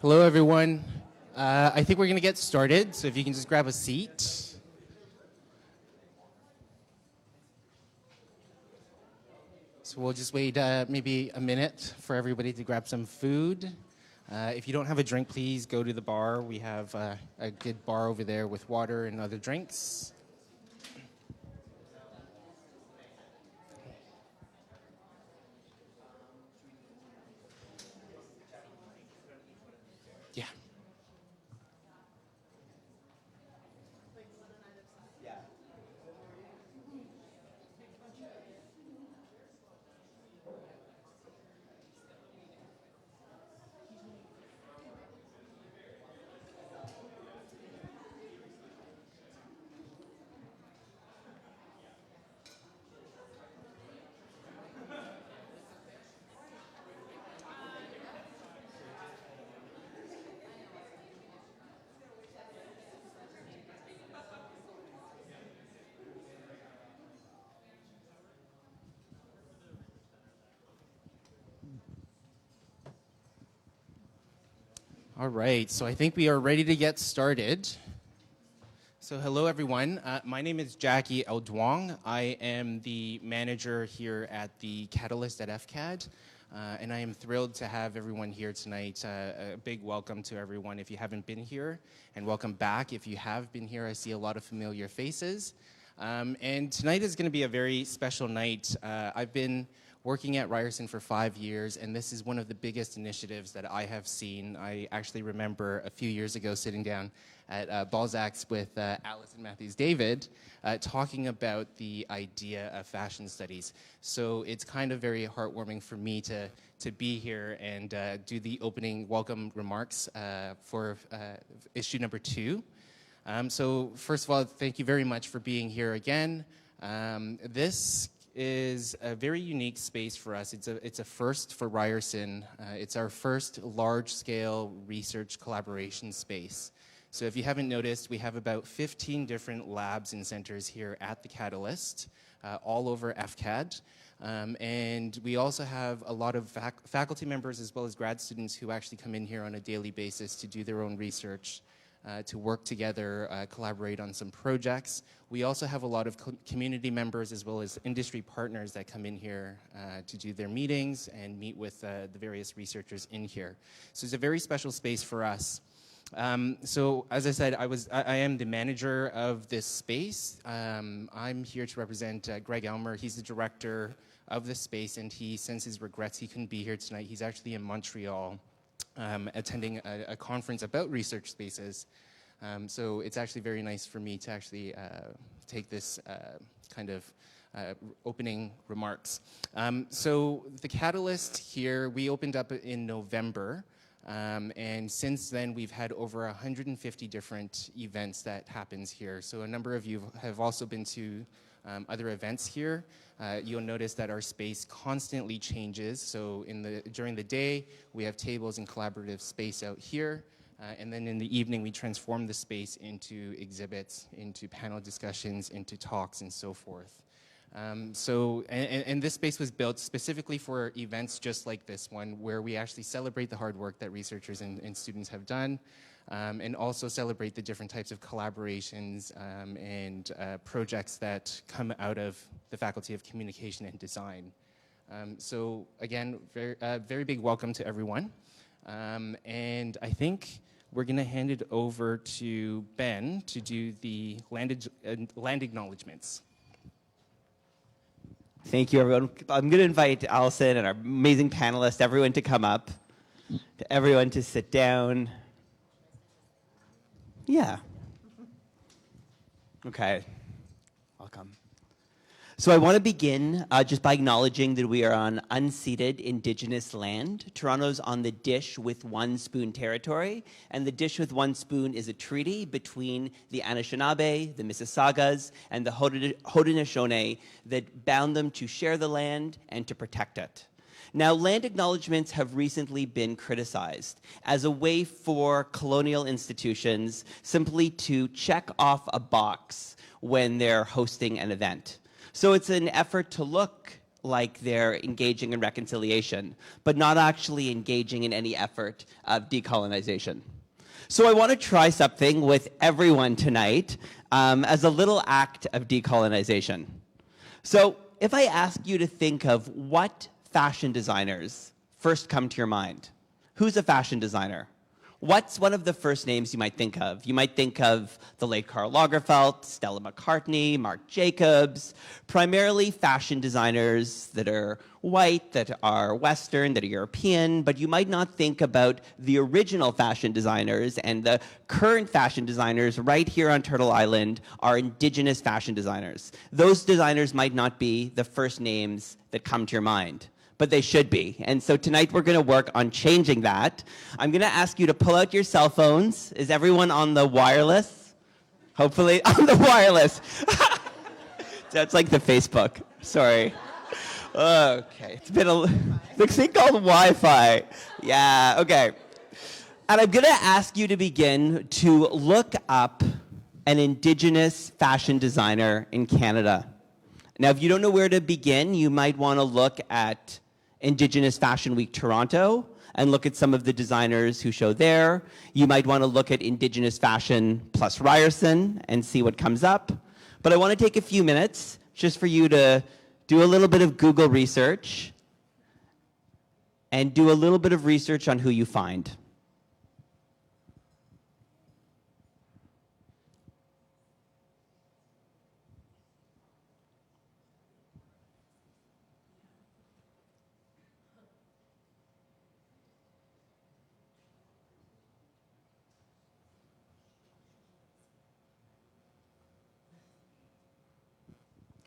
Hello, everyone. I think we're going to get started, so if you can just grab a seat. So we'll just wait maybe a minute for everybody to grab some food. If you don't have a drink, please go to the bar. We have a good bar over there with water and other drinks. Yeah. All right, so I think we are ready to get started. So hello, everyone. My name is Jacky Duong. I am the manager here at the Catalyst at FCAD, and I am thrilled to have everyone here tonight. A big welcome to everyone if you haven't been here, and welcome back if you have been here. I see a lot of familiar faces. And tonight is going to be a very special night. I've been working at Ryerson for 5 years, and this is one of the biggest initiatives that I have seen. I actually remember a few years ago sitting down at Balzac's with Alison Matthews David, talking about the idea of fashion studies. So it's kind of very heartwarming for me to be here and do the opening welcome remarks for issue number 2. So first of all, thank you very much for being here again. This is a very unique space for us. It's a first for Ryerson. It's our first large-scale research collaboration space. So if you haven't noticed, we have about 15 different labs and centers here at the Catalyst, all over FCAD. And we also have a lot of faculty members as well as grad students who actually come in here on a daily basis to do their own research, to work together, collaborate on some projects. We also have a lot of community members as well as industry partners that come in here to do their meetings and meet with the various researchers in here. So it's a very special space for us. So as I said, I am the manager of this space. I'm here to represent Greg Elmer. He's the director of this space, and he sends his regrets he couldn't be here tonight. He's actually in Montreal, attending a conference about research spaces. So it's actually very nice for me to actually take this kind of opening remarks. So the Catalyst here, we opened up in November. And since then, we've had over 150 different events that happens here. So a number of you have also been to other events here. You'll notice that our space constantly changes. So during the day, we have tables and collaborative space out here. And then in the evening, we transform the space into exhibits, into panel discussions, into talks, and so forth. And this space was built specifically for events just like this one, where we actually celebrate the hard work that researchers and students have done, and also celebrate the different types of collaborations and projects that come out of the Faculty of Communication and Design. So again, very big welcome to everyone. And I think we're going to hand it over to Ben to do the land acknowledgements. Thank you, everyone. I'm going to invite Alison and our amazing panelists, everyone to come up, to everyone to sit down. Yeah. Okay. Welcome. So I want to begin just by acknowledging that we are on unceded Indigenous land. Toronto's on the Dish with One Spoon territory, and the Dish with One Spoon is a treaty between the Anishinaabe, the Mississaugas, and the Haudenosaunee that bound them to share the land and to protect it. Now, land acknowledgements have recently been criticized as a way for colonial institutions simply to check off a box when they're hosting an event. So it's an effort to look like they're engaging in reconciliation, but not actually engaging in any effort of decolonization. So I want to try something with everyone tonight as a little act of decolonization. So if I ask you to think of what fashion designers first come to your mind, who's a fashion designer? What's one of the first names you might think of? You might think of the late Karl Lagerfeld, Stella McCartney, Marc Jacobs, primarily fashion designers that are white, that are Western, that are European, but you might not think about the original fashion designers, and the current fashion designers right here on Turtle Island are indigenous fashion designers. Those designers might not be the first names that come to your mind, but they should be. And so tonight we're going to work on changing that. I'm going to ask you to pull out your cell phones. Is everyone on the wireless? Hopefully on the wireless. That's like the Facebook. Sorry. Okay. It's been a thing called Wi-Fi. Yeah, okay. And I'm going to ask you to begin to look up an indigenous fashion designer in Canada. Now, if you don't know where to begin, you might want to look at Indigenous Fashion Week Toronto and look at some of the designers who show there. You might want to look at Indigenous Fashion plus Ryerson and see what comes up. But I want to take a few minutes just for you to do a little bit of Google research and do a little bit of research on who you find.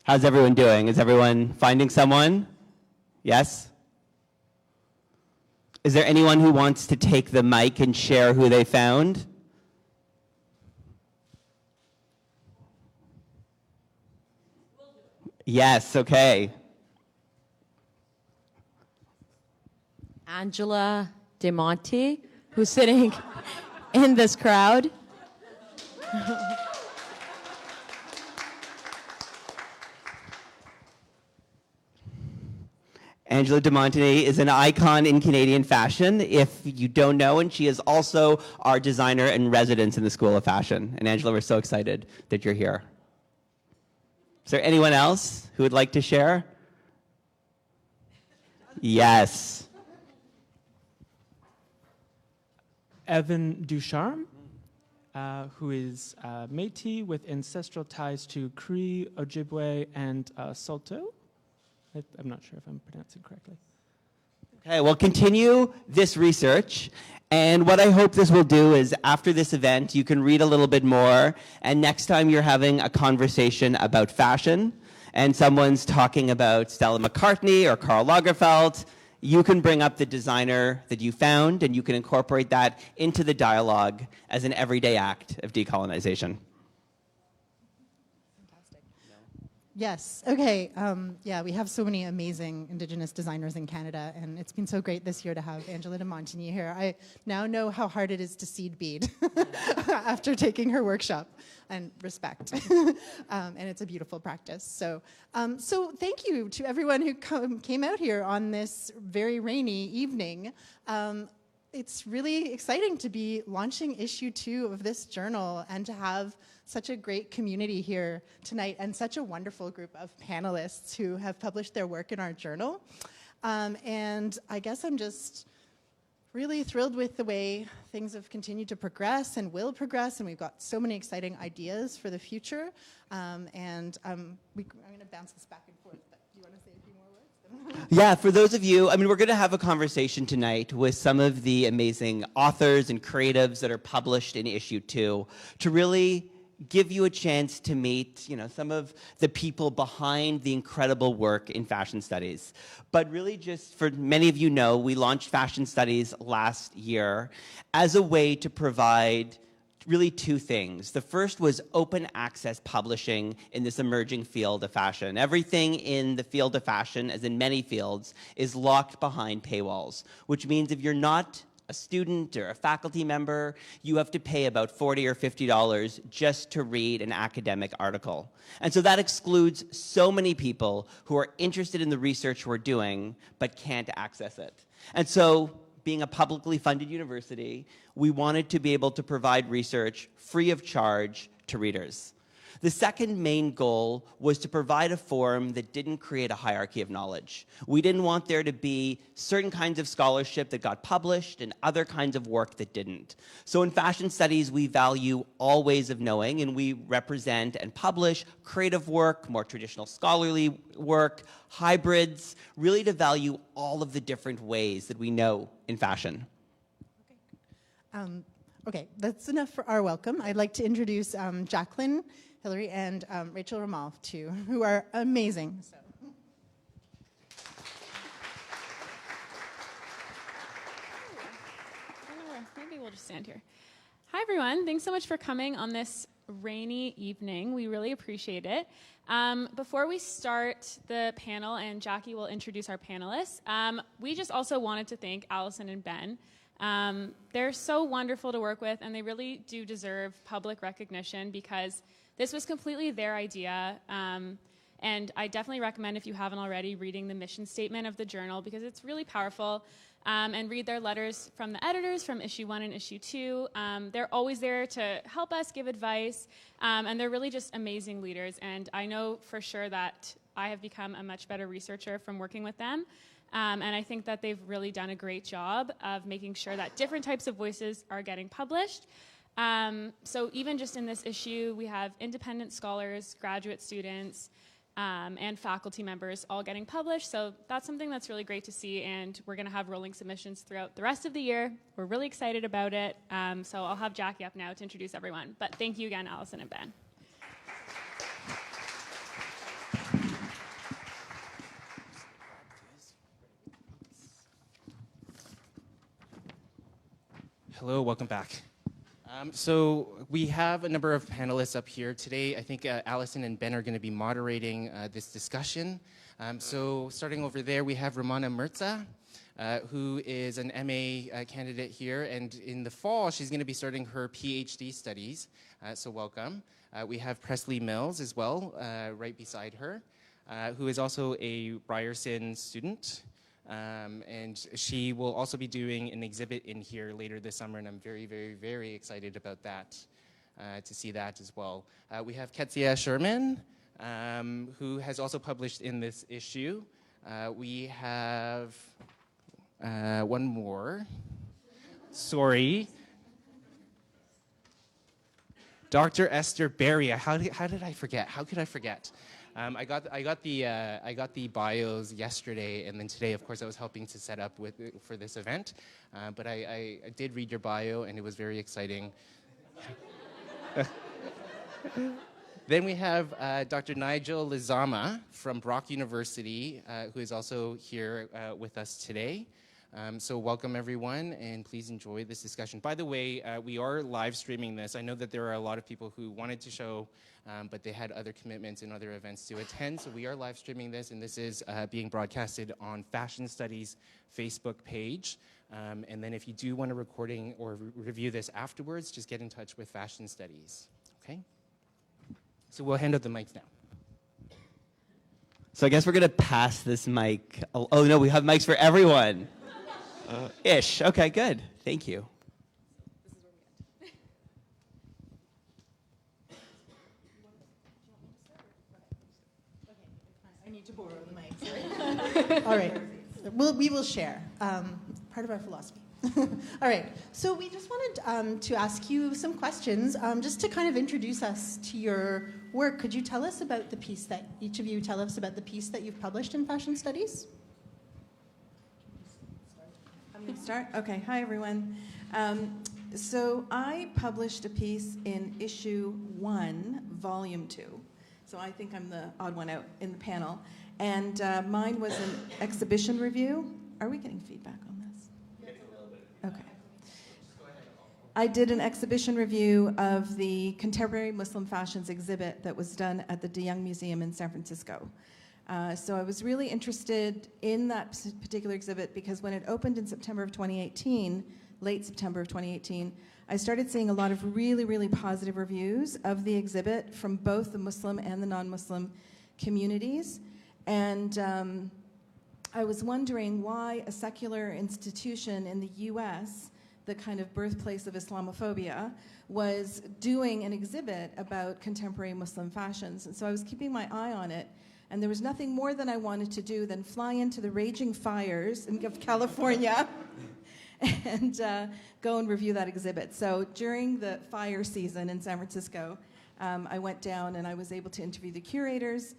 How's everyone doing? Is everyone finding someone? Yes? Is there anyone who wants to take the mic and share who they found? Yes, okay. Angela DeMonte, who's sitting in this crowd. Angela DeMonte is an icon in Canadian fashion, if you don't know, and she is also our designer in residence in the School of Fashion. And Angela, we're so excited that you're here. Is there anyone else who would like to share? Yes. Evan Ducharme, who is Métis with ancestral ties to Cree, Ojibwe, and Saulteaux. I'm not sure if I'm pronouncing correctly. Okay, well, continue this research. And what I hope this will do is after this event, you can read a little bit more. And next time you're having a conversation about fashion and someone's talking about Stella McCartney or Karl Lagerfeld, you can bring up the designer that you found and you can incorporate that into the dialogue as an everyday act of decolonization. Yes. Okay. Yeah, we have so many amazing Indigenous designers in Canada, and it's been so great this year to have Angela DeMonte here. I now know how hard it is to seed bead after taking her workshop, and respect. And it's a beautiful practice. So, so thank you to everyone who came out here on this very rainy evening. It's really exciting to be launching issue 2 of this journal and to have such a great community here tonight and such a wonderful group of panelists who have published their work in our journal. And I guess I'm just really thrilled with the way things have continued to progress and will progress, and we've got so many exciting ideas for the future. I'm going to bounce this back and forth, but do you want to say a few more words? Yeah, for those of you, we're going to have a conversation tonight with some of the amazing authors and creatives that are published in issue 2 to really give you a chance to meet, some of the people behind the incredible work in fashion studies. But really just for many of you know, we launched fashion studies last year as a way to provide really 2 things. The first was open access publishing in this emerging field of fashion. Everything in the field of fashion, as in many fields, is locked behind paywalls, which means if you're not a student or a faculty member, you have to pay about $40 or $50 just to read an academic article. And so that excludes so many people who are interested in the research we're doing but can't access it. And so, being a publicly funded university, we wanted to be able to provide research free of charge to readers. The second main goal was to provide a forum that didn't create a hierarchy of knowledge. We didn't want there to be certain kinds of scholarship that got published and other kinds of work that didn't. So in fashion studies, we value all ways of knowing, and we represent and publish creative work, more traditional scholarly work, hybrids, really to value all of the different ways that we know in fashion. Okay, that's enough for our welcome. I'd like to introduce Jacqueline, Hillary, and Rachel Ramal, too, who are amazing. So. Maybe we'll just stand here. Hi, everyone. Thanks so much for coming on this rainy evening. We really appreciate it. Before we start the panel, and Jacky will introduce our panelists, we just also wanted to thank Alison and Ben. They're so wonderful to work with, and they really do deserve public recognition because this was completely their idea. And I definitely recommend, if you haven't already, reading the mission statement of the journal because it's really powerful. And read their letters from the editors from issue 1 and issue 2. They're always there to help us, give advice, and they're really just amazing leaders. And I know for sure that I have become a much better researcher from working with them. And I think that they've really done a great job of making sure that different types of voices are getting published. So even just in this issue, we have independent scholars, graduate students, and faculty members all getting published. So that's something that's really great to see, and we're going to have rolling submissions throughout the rest of the year. We're really excited about it. So I'll have Jacky up now to introduce everyone. But thank you again, Alison and Ben. Hello, welcome back. So we have a number of panelists up here today. I think Alison and Ben are going to be moderating this discussion. So starting over there, we have Romana Mirza, who is an MA candidate here. And in the fall, she's going to be starting her PhD studies. So welcome. We have Presley Mills as well, right beside her, who is also a Ryerson student. And she will also be doing an exhibit in here later this summer, and I'm very, very, very excited about that, to see that as well. We have Ketzia Sherman, who has also published in this issue. We have one more. Sorry. Dr. Esther Berry. How did I forget? How could I forget? I got the bios yesterday, and then today, of course, I was helping to set up for this event. But I did read your bio, and it was very exciting. Then we have Dr. Nigel Lezama from Brock University, who is also here with us today. So welcome, everyone, and please enjoy this discussion. By the way, we are live streaming this. I know that there are a lot of people who wanted to show, but they had other commitments and other events to attend. So we are live streaming this, and this is being broadcasted on Fashion Studies' Facebook page. And then if you do want a recording or review this afterwards, just get in touch with Fashion Studies, okay? So we'll hand out the mics now. So I guess we're going to pass this mic. Oh, no, we have mics for everyone. Ish. Okay, good. Thank you. I need to borrow the mic. All right. We will share. Part of our philosophy. All right. So we just wanted to ask you some questions, just to kind of introduce us to your work. Could you tell us about the piece that each of you tell us about the piece that you've published in Fashion Studies? I'm going to start. Okay. Hi, everyone. So I published a piece in issue 1, volume 2. So I think I'm the odd one out in the panel. And mine was an exhibition review. Are we getting feedback on this? Okay. I did an exhibition review of the Contemporary Muslim Fashions exhibit that was done at the Duong Museum in San Francisco. So I was really interested in that particular exhibit because when it opened in September of 2018, late September of 2018, I started seeing a lot of really, really positive reviews of the exhibit from both the Muslim and the non-Muslim communities. And I was wondering why a secular institution in the US, the kind of birthplace of Islamophobia, was doing an exhibit about contemporary Muslim fashions. And so I was keeping my eye on it, and there was nothing more than I wanted to do than fly into the raging fires of California and go and review that exhibit. So during the fire season in San Francisco, I went down and I was able to interview the curators,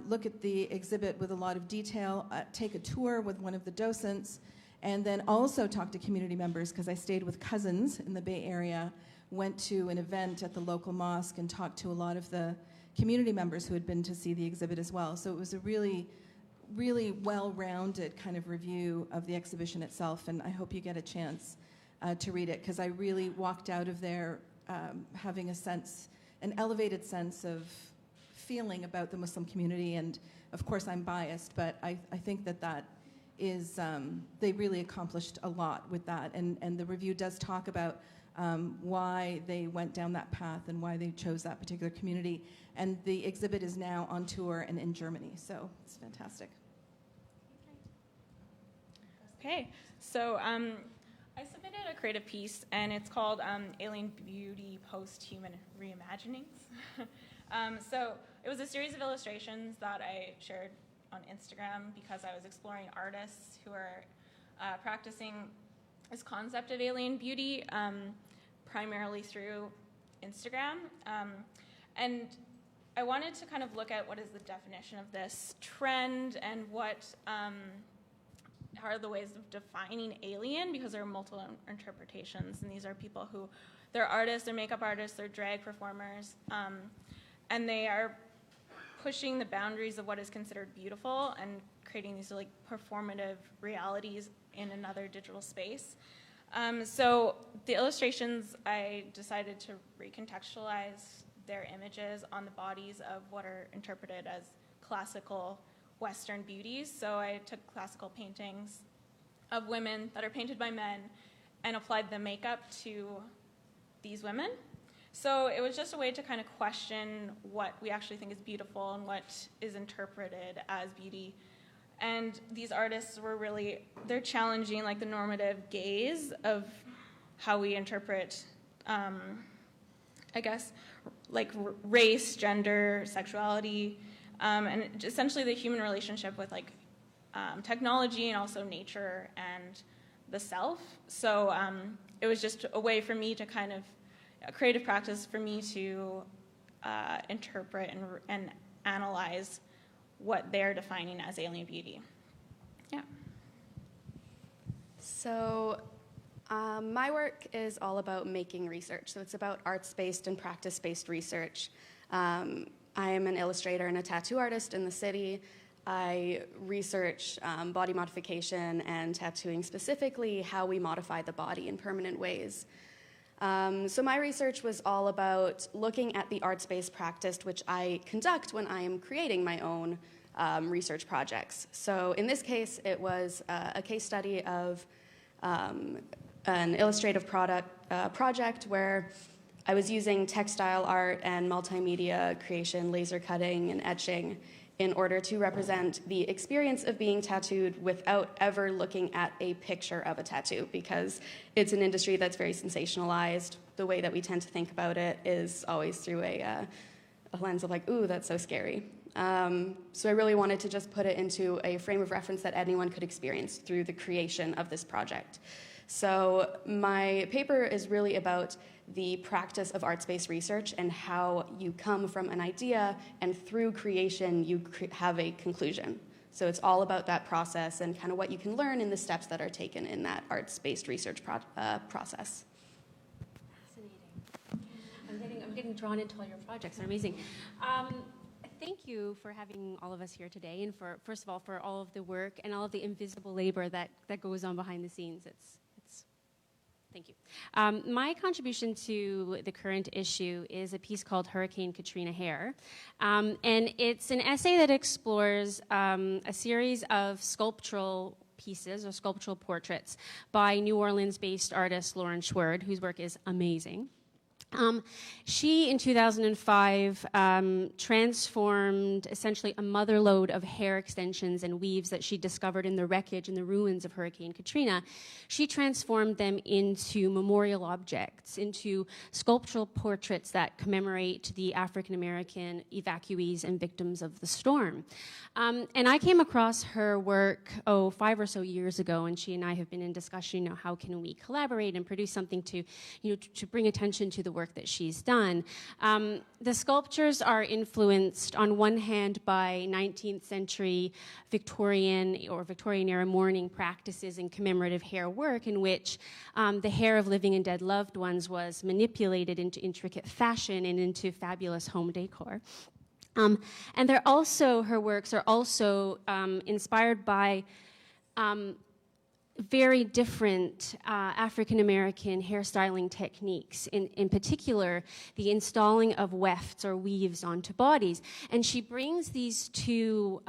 look at the exhibit with a lot of detail, take a tour with one of the docents, and then also talk to community members, because I stayed with cousins in the Bay Area, went to an event at the local mosque and talked to a lot of the community members who had been to see the exhibit as well. So it was a really, really well-rounded kind of review of the exhibition itself, and I hope you get a chance to read it, because I really walked out of there having a sense, an elevated sense of feeling about the Muslim community. And of course I'm biased, but I think that is, they really accomplished a lot with that. And the review does talk about why they went down that path and why they chose that particular community. And the exhibit is now on tour and in Germany, so it's fantastic. Okay, so I submitted a creative piece, and it's called Alien Beauty Post-Human Reimaginings. So it was a series of illustrations that I shared on Instagram because I was exploring artists who are practicing this concept of alien beauty primarily through Instagram. And I wanted to kind of look at what is the definition of this trend and what are the ways of defining alien, because there are multiple interpretations, and these are people who, they're artists, they're makeup artists, they're drag performers, and they are pushing the boundaries of what is considered beautiful and creating these like performative realities in another digital space. So the illustrations, I decided to recontextualize their images on the bodies of what are interpreted as classical Western beauties. So I took classical paintings of women that are painted by men and applied the makeup to these women. So it was just a way to kind of question what we actually think is beautiful and what is interpreted as beauty. And these artists were really, they're challenging like the normative gaze of how we interpret, I guess, like race, gender, sexuality, and essentially the human relationship with like technology and also nature and the self. So it was just a way for me to kind of, a creative practice for me to interpret and analyze what they're defining as alien beauty. Yeah. So my work is all about making research. So it's about arts-based and practice-based research. I am an illustrator and a tattoo artist in the city. I research body modification and tattooing, specifically how we modify the body in permanent ways. So my research was all about looking at the arts-based practice, which I conduct when I am creating my own research projects. So in this case, it was a case study of an illustrative project where I was using textile art and multimedia creation, laser cutting and etching in order to represent the experience of being tattooed without ever looking at a picture of a tattoo, because it's an industry that's very sensationalized. The way that we tend to think about it is always through a lens of like, ooh, that's so scary. So I really wanted to just put it into a frame of reference that anyone could experience through the creation of this project. So my paper is really about the practice of arts-based research and how you come from an idea and through creation you have a conclusion. So it's all about that process and kind of what you can learn in the steps that are taken in that arts-based research process. Fascinating. I'm getting drawn into all your projects. They're amazing. Thank you for having all of us here today, and for, first of all, for all of the work and all of the invisible labor that goes on behind the scenes. Thank you. My contribution to the current issue is a piece called Hurricane Katrina Hair. And it's an essay that explores a series of sculptural pieces or sculptural portraits by New Orleans-based artist Lauren Schwerd, whose work is amazing. She, in 2005, transformed essentially a motherlode of hair extensions and weaves that she discovered in the wreckage and the ruins of Hurricane Katrina. She transformed them into memorial objects, into sculptural portraits that commemorate the African-American evacuees and victims of the storm. And I came across her work, 5 or so years ago, and she and I have been in discussion, how can we collaborate and produce something to, to bring attention to the work that she's done. The sculptures are influenced on one hand by 19th century Victorian or Victorian era mourning practices and commemorative hair work in which the hair of living and dead loved ones was manipulated into intricate fashion and into fabulous home decor. And her works are also inspired by very different African-American hairstyling techniques, in particular, the installing of wefts or weaves onto bodies. And she brings these two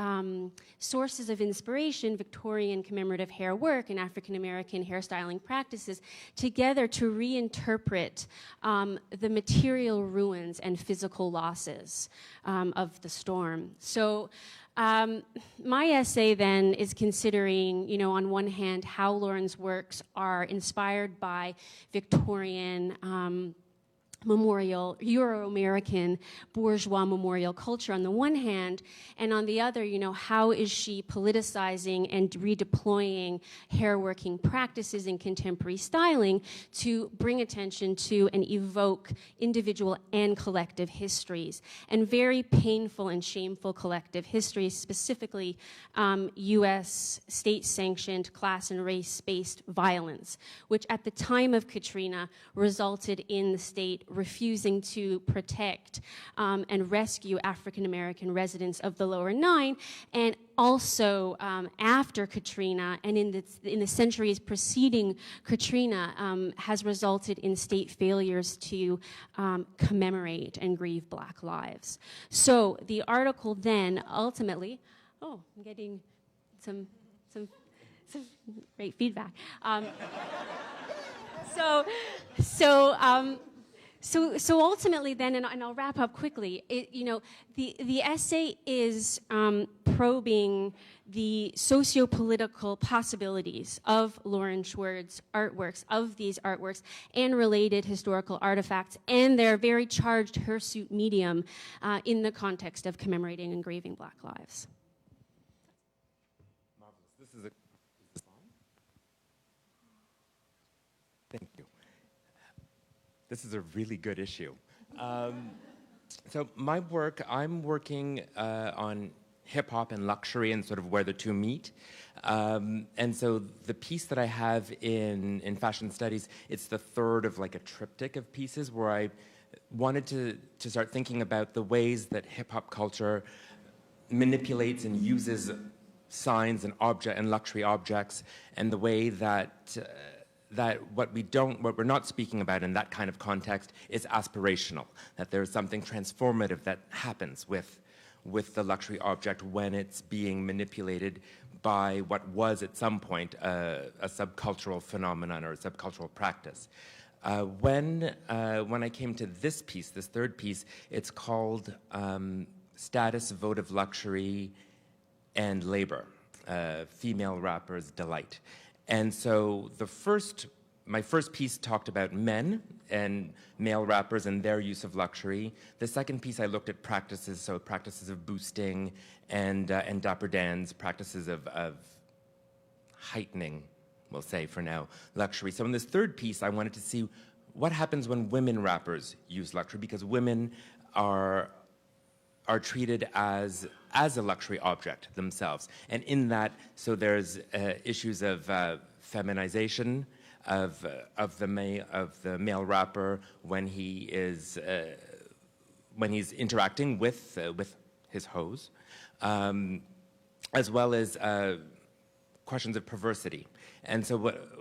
sources of inspiration, Victorian commemorative hair work and African-American hairstyling practices, together to reinterpret the material ruins and physical losses of the storm. So, my essay then is considering, on one hand, how Lauren's works are inspired by Victorian memorial, Euro-American bourgeois memorial culture on the one hand, and on the other, how is she politicizing and redeploying hair-working practices in contemporary styling to bring attention to and evoke individual and collective histories, and very painful and shameful collective histories, specifically U.S. state-sanctioned class and race-based violence, which at the time of Katrina resulted in the state refusing to protect and rescue African-American residents of the Lower Nine, and also after Katrina and in the centuries preceding Katrina has resulted in state failures to commemorate and grieve Black lives. So the article then ultimately, I'm getting some great feedback. So ultimately then, and I'll wrap up quickly, the essay is probing the socio-political possibilities of Lauren Schwerd's artworks, of these artworks, and related historical artifacts, and their very charged hirsute medium in the context of commemorating and grieving Black lives. Marvelous. Is this on? Thank you. This is a really good issue. So my work, I'm working on hip-hop and luxury and sort of where the two meet. And so the piece that I have in fashion studies, it's the third of like a triptych of pieces where I wanted to start thinking about the ways that hip-hop culture manipulates and uses signs and luxury objects, and the way that what we're not speaking about in that kind of context is aspirational, that there's something transformative that happens with the luxury object when it's being manipulated by what was at some point a subcultural phenomenon or a subcultural practice. When I came to this piece, this third piece, it's called Status, Votive Luxury, and Labor, Female Rappers' Delight. And so my first piece talked about men and male rappers and their use of luxury. The second piece I looked at practices of boosting and Dapper Dan's practices of heightening, we'll say for now, luxury. So in this third piece, I wanted to see what happens when women rappers use luxury, because women are treated as a luxury object themselves. And in that, so there's issues of feminization of the male rapper when he's interacting with his hoes, as well as questions of perversity. And so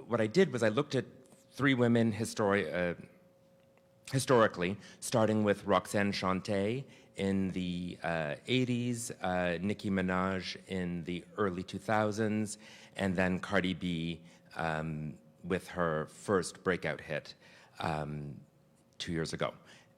what I did was I looked at three women historically, starting with Roxanne Shante in the 80s, Nicki Minaj in the early 2000s, and then Cardi B with her first breakout hit 2 years ago.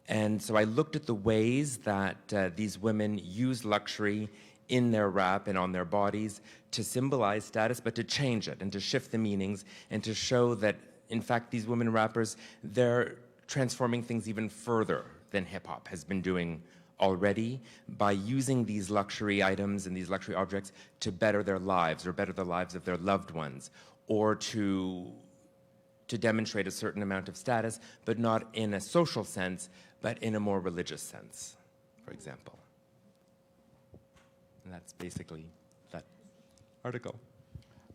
And so I looked at the ways that these women use luxury in their rap and on their bodies to symbolize status, but to change it and to shift the meanings and to show that, in fact, these women rappers, they're transforming things even further than hip-hop has been doing already by using these luxury items and these luxury objects to better their lives or better the lives of their loved ones, or to demonstrate a certain amount of status, but not in a social sense, but in a more religious sense, for example. And that's basically that article.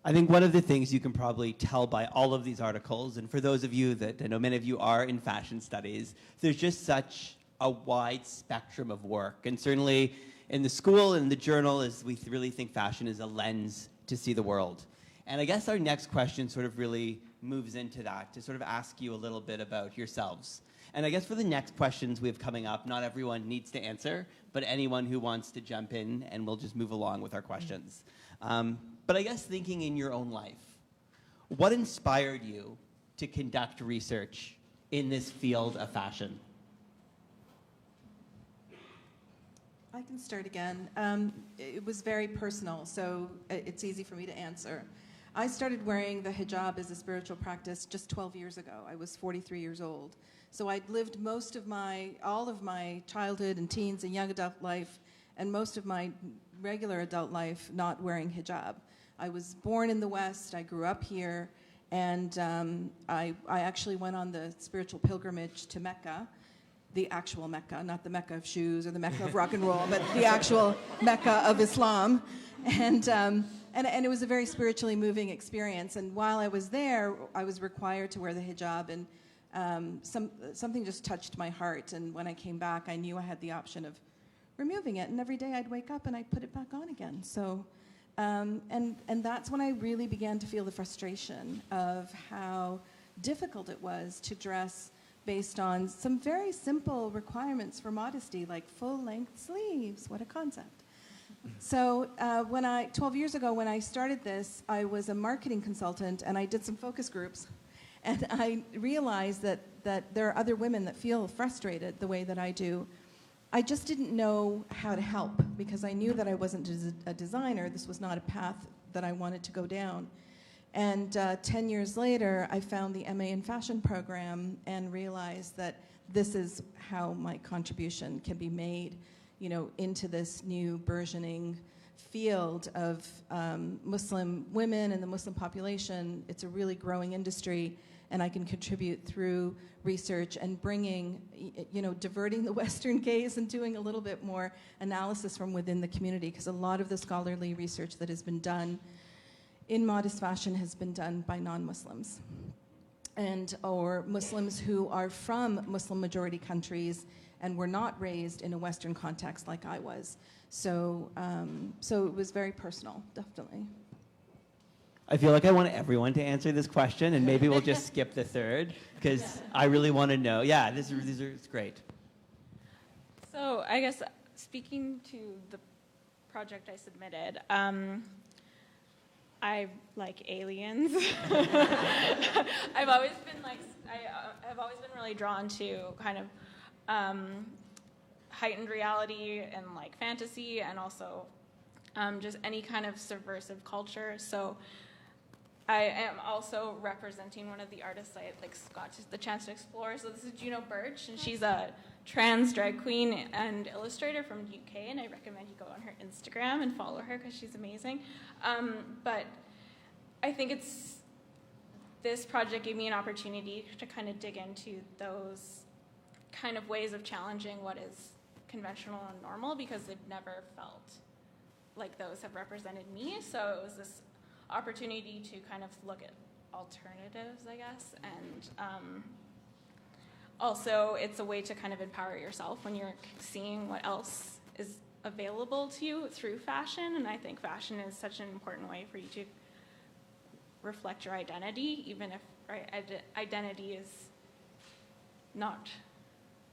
I think one of the things you can probably tell by all of these articles, and for those of you that I know many of you are in fashion studies, there's just such a wide spectrum of work. And certainly in the school and the journal, is we really think fashion is a lens to see the world. And I guess our next question sort of really moves into that, to sort of ask you a little bit about yourselves. And I guess for the next questions we have coming up, not everyone needs to answer, but anyone who wants to jump in, and we'll just move along with our questions. But I guess thinking in your own life, what inspired you to conduct research in this field of fashion? I can start again. It was very personal, so it's easy for me to answer. I started wearing the hijab as a spiritual practice just 12 years ago. I was 43 years old. So I'd lived all of my childhood and teens and young adult life, and most of my regular adult life not wearing hijab. I was born in the West, I grew up here, and I actually went on the spiritual pilgrimage to Mecca, the actual Mecca, not the Mecca of shoes or the Mecca of rock and roll, but the actual Mecca of Islam. And it was a very spiritually moving experience. And while I was there, I was required to wear the hijab, and something just touched my heart. And when I came back, I knew I had the option of removing it. And every day I'd wake up and I'd put it back on again. So, and that's when I really began to feel the frustration of how difficult it was to dress based on some very simple requirements for modesty, like full-length sleeves. What a concept. So 12 years ago when I started this, I was a marketing consultant, and I did some focus groups. And I realized that there are other women that feel frustrated the way that I do. I just didn't know how to help, because I knew that I wasn't a designer. This was not a path that I wanted to go down. And 10 years later, I found the MA in Fashion program and realized that this is how my contribution can be made, into this new burgeoning field of Muslim women and the Muslim population. It's a really growing industry, and I can contribute through research and bringing, diverting the Western gaze and doing a little bit more analysis from within the community, because a lot of the scholarly research that has been done in modest fashion has been done by non-Muslims or Muslims who are from Muslim majority countries and were not raised in a Western context like I was. So it was very personal, definitely. I feel like I want everyone to answer this question, and maybe we'll just skip the third, because I really want to know. Yeah, it's great. So I guess speaking to the project I submitted, I like aliens. I've always been really drawn to kind of heightened reality and like fantasy, and also just any kind of subversive culture. So I am also representing one of the artists I got the chance to explore. So this is Juno Birch, and she's a trans drag queen and illustrator from the UK, and I recommend you go on her Instagram and follow her because she's amazing. But I think this project gave me an opportunity to kind of dig into those kind of ways of challenging what is conventional and normal, because they've never felt like those have represented me. So it was this opportunity to kind of look at alternatives, I guess, and also it's a way to kind of empower yourself when you're seeing what else is available to you through fashion. And I think fashion is such an important way for you to reflect your identity, even if identity is not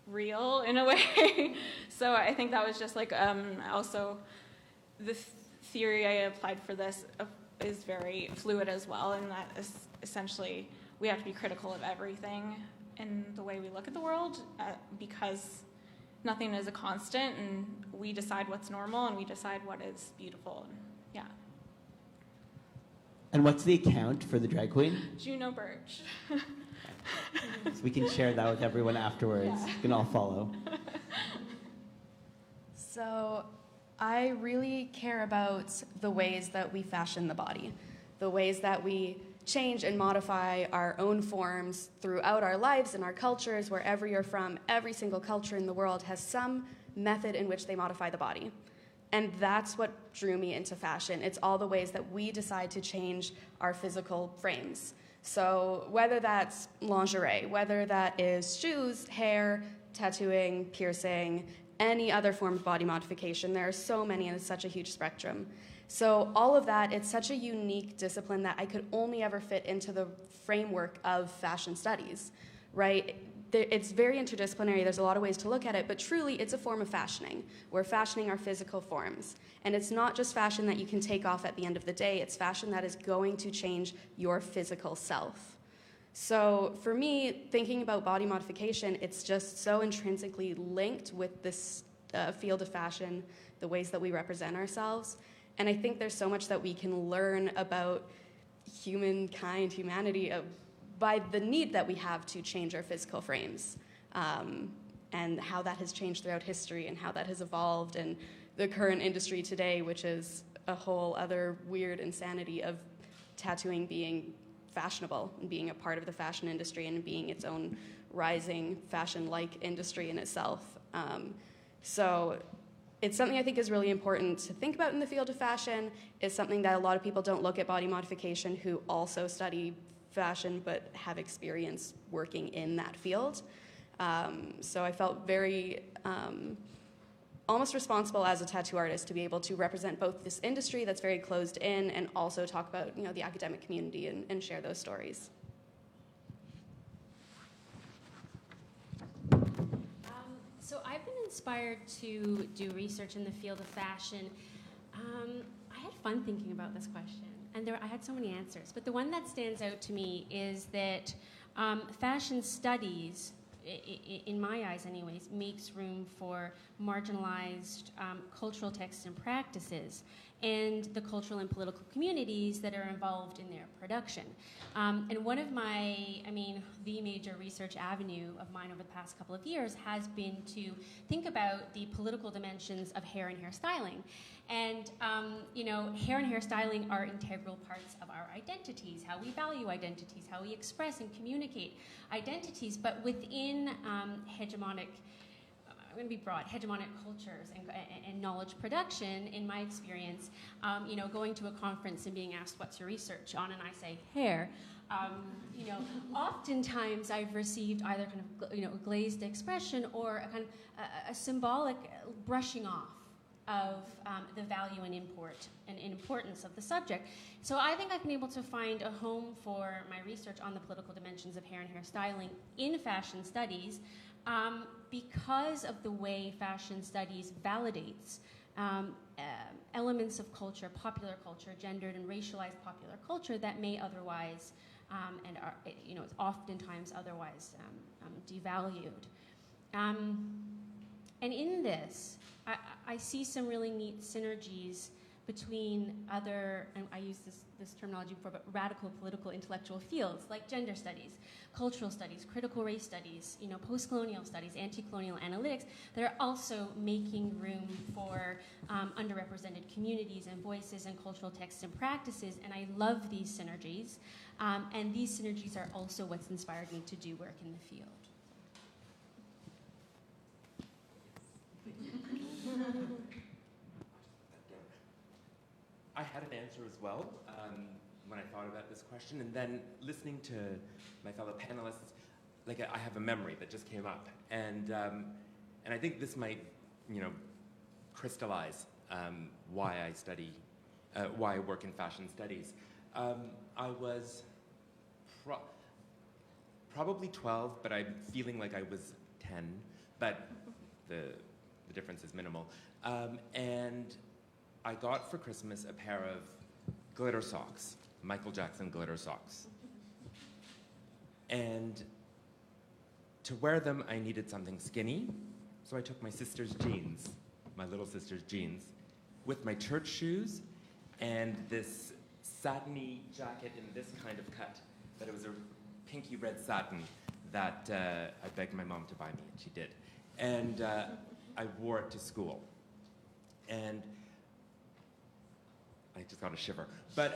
real in a way. So I think that was just like also the theory I applied for this is very fluid as well, and that is essentially we have to be critical of everything in the way we look at the world because nothing is a constant, and we decide what's normal and we decide what is beautiful. And, yeah. And what's the account for the drag queen? Juno Birch. So we can share that with everyone afterwards. Yeah. You can all follow. So I really care about the ways that we fashion the body, the ways that we change and modify our own forms throughout our lives and our cultures, wherever you're from. Every single culture in the world has some method in which they modify the body. And that's what drew me into fashion. It's all the ways that we decide to change our physical frames. So whether that's lingerie, whether that is shoes, hair, tattooing, piercing, any other form of body modification, there are so many and it's such a huge spectrum. So all of that, it's such a unique discipline that I could only ever fit into the framework of fashion studies, right? It's very interdisciplinary. There's a lot of ways to look at it, but truly it's a form of fashioning. We're fashioning our physical forms. And it's not just fashion that you can take off at the end of the day. It's fashion that is going to change your physical self. So for me, thinking about body modification, it's just so intrinsically linked with this field of fashion, the ways that we represent ourselves. And I think there's so much that we can learn about humankind, humanity, by the need that we have to change our physical frames, and how that has changed throughout history and how that has evolved, and the current industry today, which is a whole other weird insanity of tattooing being fashionable and being a part of the fashion industry and being its own rising fashion-like industry in itself. So it's something I think is really important to think about in the field of fashion. It's something that a lot of people don't look at body modification who also study fashion but have experience working in that field. So I felt very almost responsible as a tattoo artist to be able to represent both this industry that's very closed in and also talk about the academic community and share those stories. So I've been inspired to do research in the field of fashion. I had fun thinking about this question, and I had so many answers. But the one that stands out to me is that fashion studies, in my eyes anyways, makes room for marginalized cultural texts and practices and the cultural and political communities that are involved in their production. And one of the major research avenue of mine over the past couple of years has been to think about the political dimensions of hair and hairstyling. And, hair and hairstyling are integral parts of our identities, how we value identities, how we express and communicate identities, but within hegemonic, I'm going to be broad, hegemonic cultures and knowledge production, in my experience, going to a conference and being asked, what's your research on? And I say, hair. Oftentimes I've received either kind of, a glazed expression or a kind of a symbolic brushing off of the value and import and importance of the subject. So I think I've been able to find a home for my research on the political dimensions of hair and hairstyling in fashion studies because of the way fashion studies validates elements of culture, popular culture, gendered and racialized popular culture that may otherwise and are, it's oftentimes otherwise devalued. And in this, I see some really neat synergies between other, and I use this terminology before, but radical political intellectual fields like gender studies, cultural studies, critical race studies, post-colonial studies, anti-colonial analytics that are also making room for underrepresented communities and voices and cultural texts and practices. And I love these synergies. And these synergies are also what's inspired me to do work in the field. I had an answer as well when I thought about this question, and then listening to my fellow panelists, I have a memory that just came up, and I think this might, crystallize why I study, why I work in fashion studies. I was probably 12, but I'm feeling like I was 10 but the difference is minimal. And I got for Christmas a pair of glitter socks, Michael Jackson glitter socks. And to wear them, I needed something skinny, so I took my sister's jeans, my little sister's jeans, with my church shoes and this satiny jacket in this kind of cut, but it was a pinky red satin that I begged my mom to buy me, and she did. And I wore it to school. And I just got a shiver. But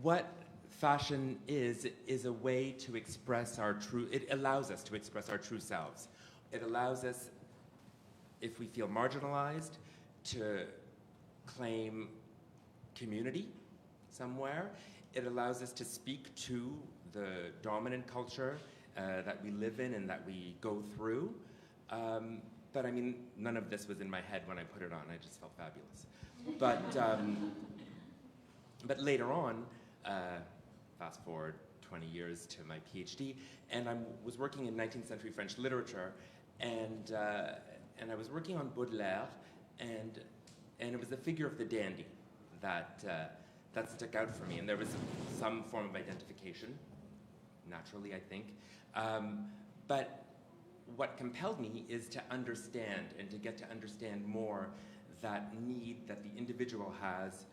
what fashion is a way to express our true, it allows us to express our true selves. It allows us, if we feel marginalized, to claim community somewhere. It allows us to speak to the dominant culture that we live in and that we go through. But I mean, none of this was in my head when I put it on. I just felt fabulous. But later on, fast forward 20 years to my PhD, and I was working in 19th century French literature, and I was working on Baudelaire, and it was the figure of the dandy that stuck out for me, and there was some form of identification, naturally, I think. But what compelled me is to understand and to get to understand more that need that the individual has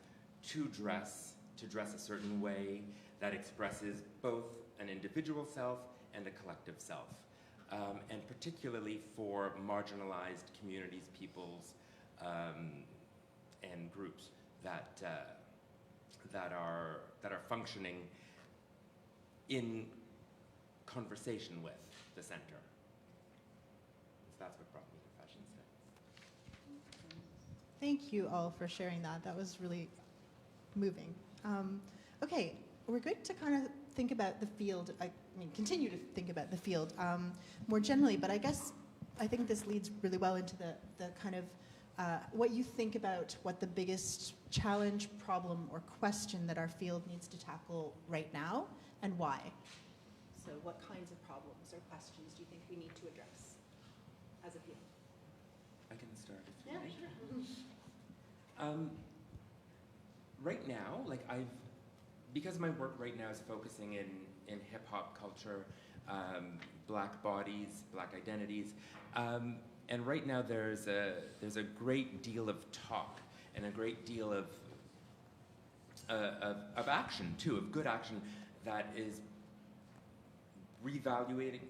to dress a certain way that expresses both an individual self and a collective self. And particularly for marginalized communities, peoples, and groups that are functioning in conversation with the center. So that's what brought me to fashion studies. Thank you all for sharing that. That was really moving. Okay, we're good to kind of think about the field, continue to think about the field more generally, but I think this leads really well into the kind of what you think about what the biggest challenge, problem, or question that our field needs to tackle right now, and why. So what kinds of problems or questions do you think we need to address as a field? I can start if you Yeah, like. sure. Right now, because my work right now is focusing in hip hop culture, black bodies, black identities, and right now there's a great deal of talk and a great deal of action too, of good action that is reevaluating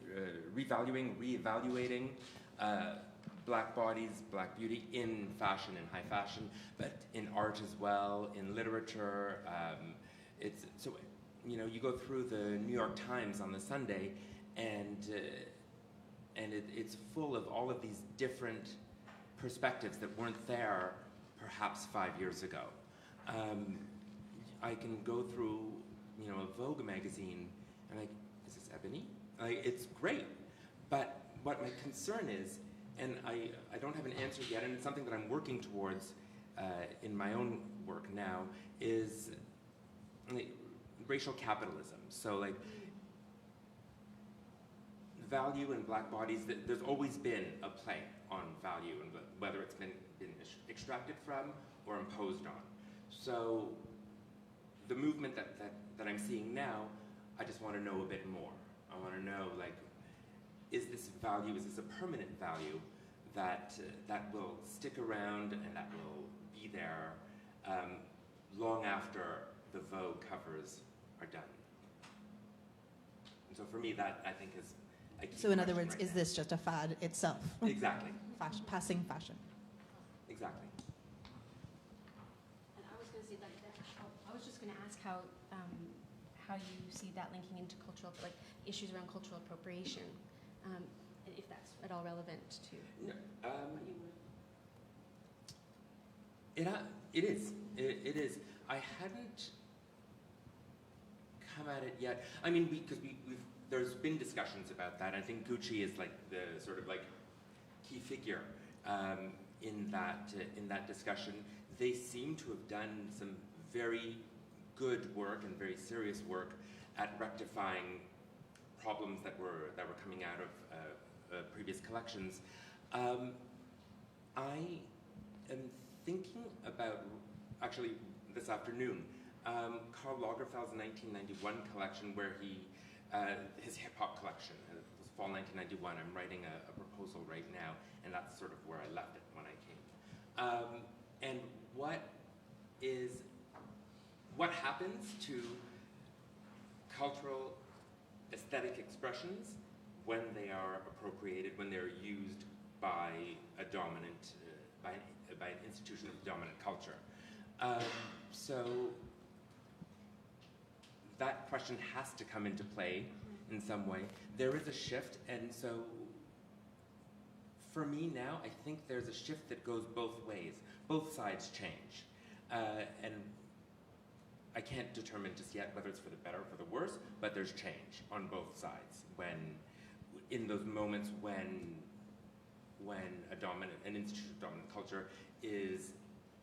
black bodies, black beauty in fashion and high fashion, but in art as well, in literature. You go through the New York Times on the Sunday, and it's full of all of these different perspectives that weren't there perhaps 5 years ago. I can go through, a Vogue magazine, and is this ebony? It's great, but what my concern is, and I don't have an answer yet, and it's something that I'm working towards in my own work now, is racial capitalism. So value in black bodies, there's always been a play on value, and whether it's been extracted from or imposed on. So the movement that I'm seeing now, I just want to know a bit more. I want to know, is this a permanent value that will stick around and that will be there long after the Vogue covers are done? And so for me, that I think is a key So in other question words, right is now. this just a fad itself? Exactly. Passing fashion. Exactly. And I was going to say I was just going to ask how you see that linking into cultural, issues around cultural appropriation, and if that's at all relevant to what you would. It is. It is. I hadn't come at it yet. I mean, because there's been discussions about that. I think Gucci is the sort of key figure in that discussion. They seem to have done some very good work and very serious work at rectifying problems that were coming out of previous collections. I am thinking about, actually this afternoon, Karl Lagerfeld's 1991 collection where his hip-hop collection, it was fall 1991. I'm writing a proposal right now, and that's sort of where I left it when I came. And what happens to cultural aesthetic expressions when they are appropriated, when they're used by a dominant, by an institution of dominant culture. So that question has to come into play in some way. There is a shift, and so for me now, I think there's a shift that goes both ways. Both sides change. And I can't determine just yet whether it's for the better or for the worse, but there's change on both sides in those moments when an institution of dominant culture is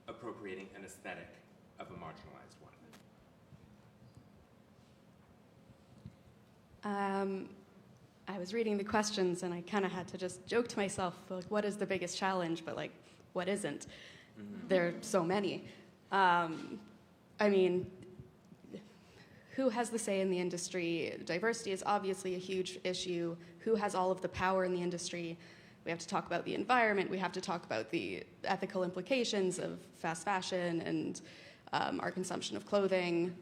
appropriating an aesthetic of a marginalized one. I was reading the questions and I kind of had to just joke to myself, like, what is the biggest challenge? But like, what isn't? Mm-hmm. There are so many. I mean, who has the say in the industry? Diversity is obviously a huge issue. Who has all of the power in the industry? We have to talk about the environment. We have to talk about the ethical implications of fast fashion and our consumption of clothing.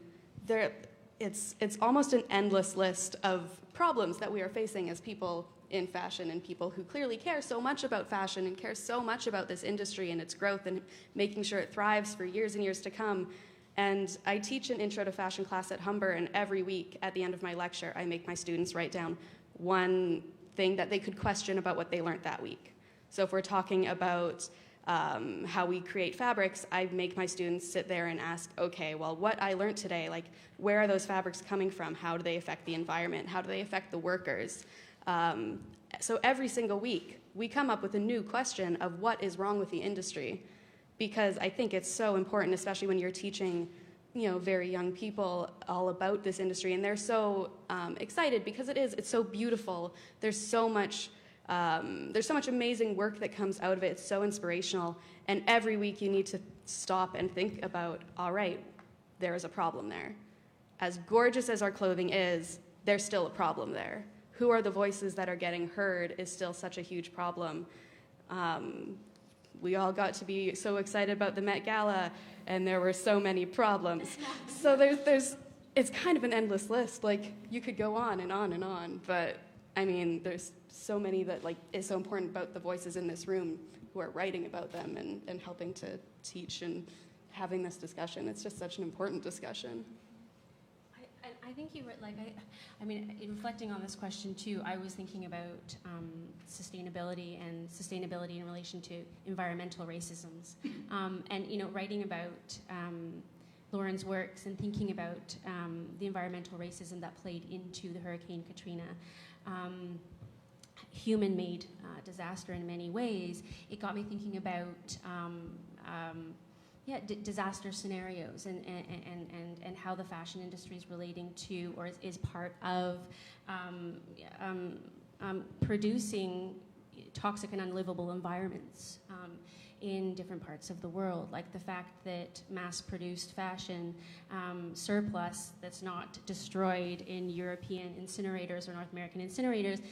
It's almost an endless list of problems that we are facing as people in fashion and people who clearly care so much about fashion and care so much about this industry and its growth and making sure it thrives for years and years to come. And I teach an intro to fashion class at Humber, and every week at the end of my lecture, I make my students write down one thing that they could question about what they learned that week. So if we're talking about how we create fabrics, I make my students sit there and ask, okay, well, what I learned today, like, where are those fabrics coming from? How do they affect the environment? How do they affect the workers? So every single week, we come up with a new question of what is wrong with the industry, because I think it's so important, especially when you're teaching, very young people all about this industry, and they're so excited because it's so beautiful. There's so much amazing work that comes out of it. It's so inspirational, and every week you need to stop and think about, all right, there is a problem there. As gorgeous as our clothing is, there's still a problem there. Who are the voices that are getting heard is still such a huge problem. We all got to be so excited about the Met Gala, and there were so many problems. So it's kind of an endless list. Like, you could go on and on and on, but I mean, there's so many that is so important about the voices in this room who are writing about them and helping to teach and having this discussion. It's just such an important discussion. I think you were in reflecting on this question too, I was thinking about sustainability in relation to environmental racisms, and writing about Lauren's works and thinking about the environmental racism that played into the Hurricane Katrina. Human-made disaster in many ways. It got me thinking about disaster scenarios and how the fashion industry is relating to or is part of producing toxic and unlivable environments in different parts of the world, like the fact that mass-produced fashion surplus that's not destroyed in European incinerators or North American incinerators,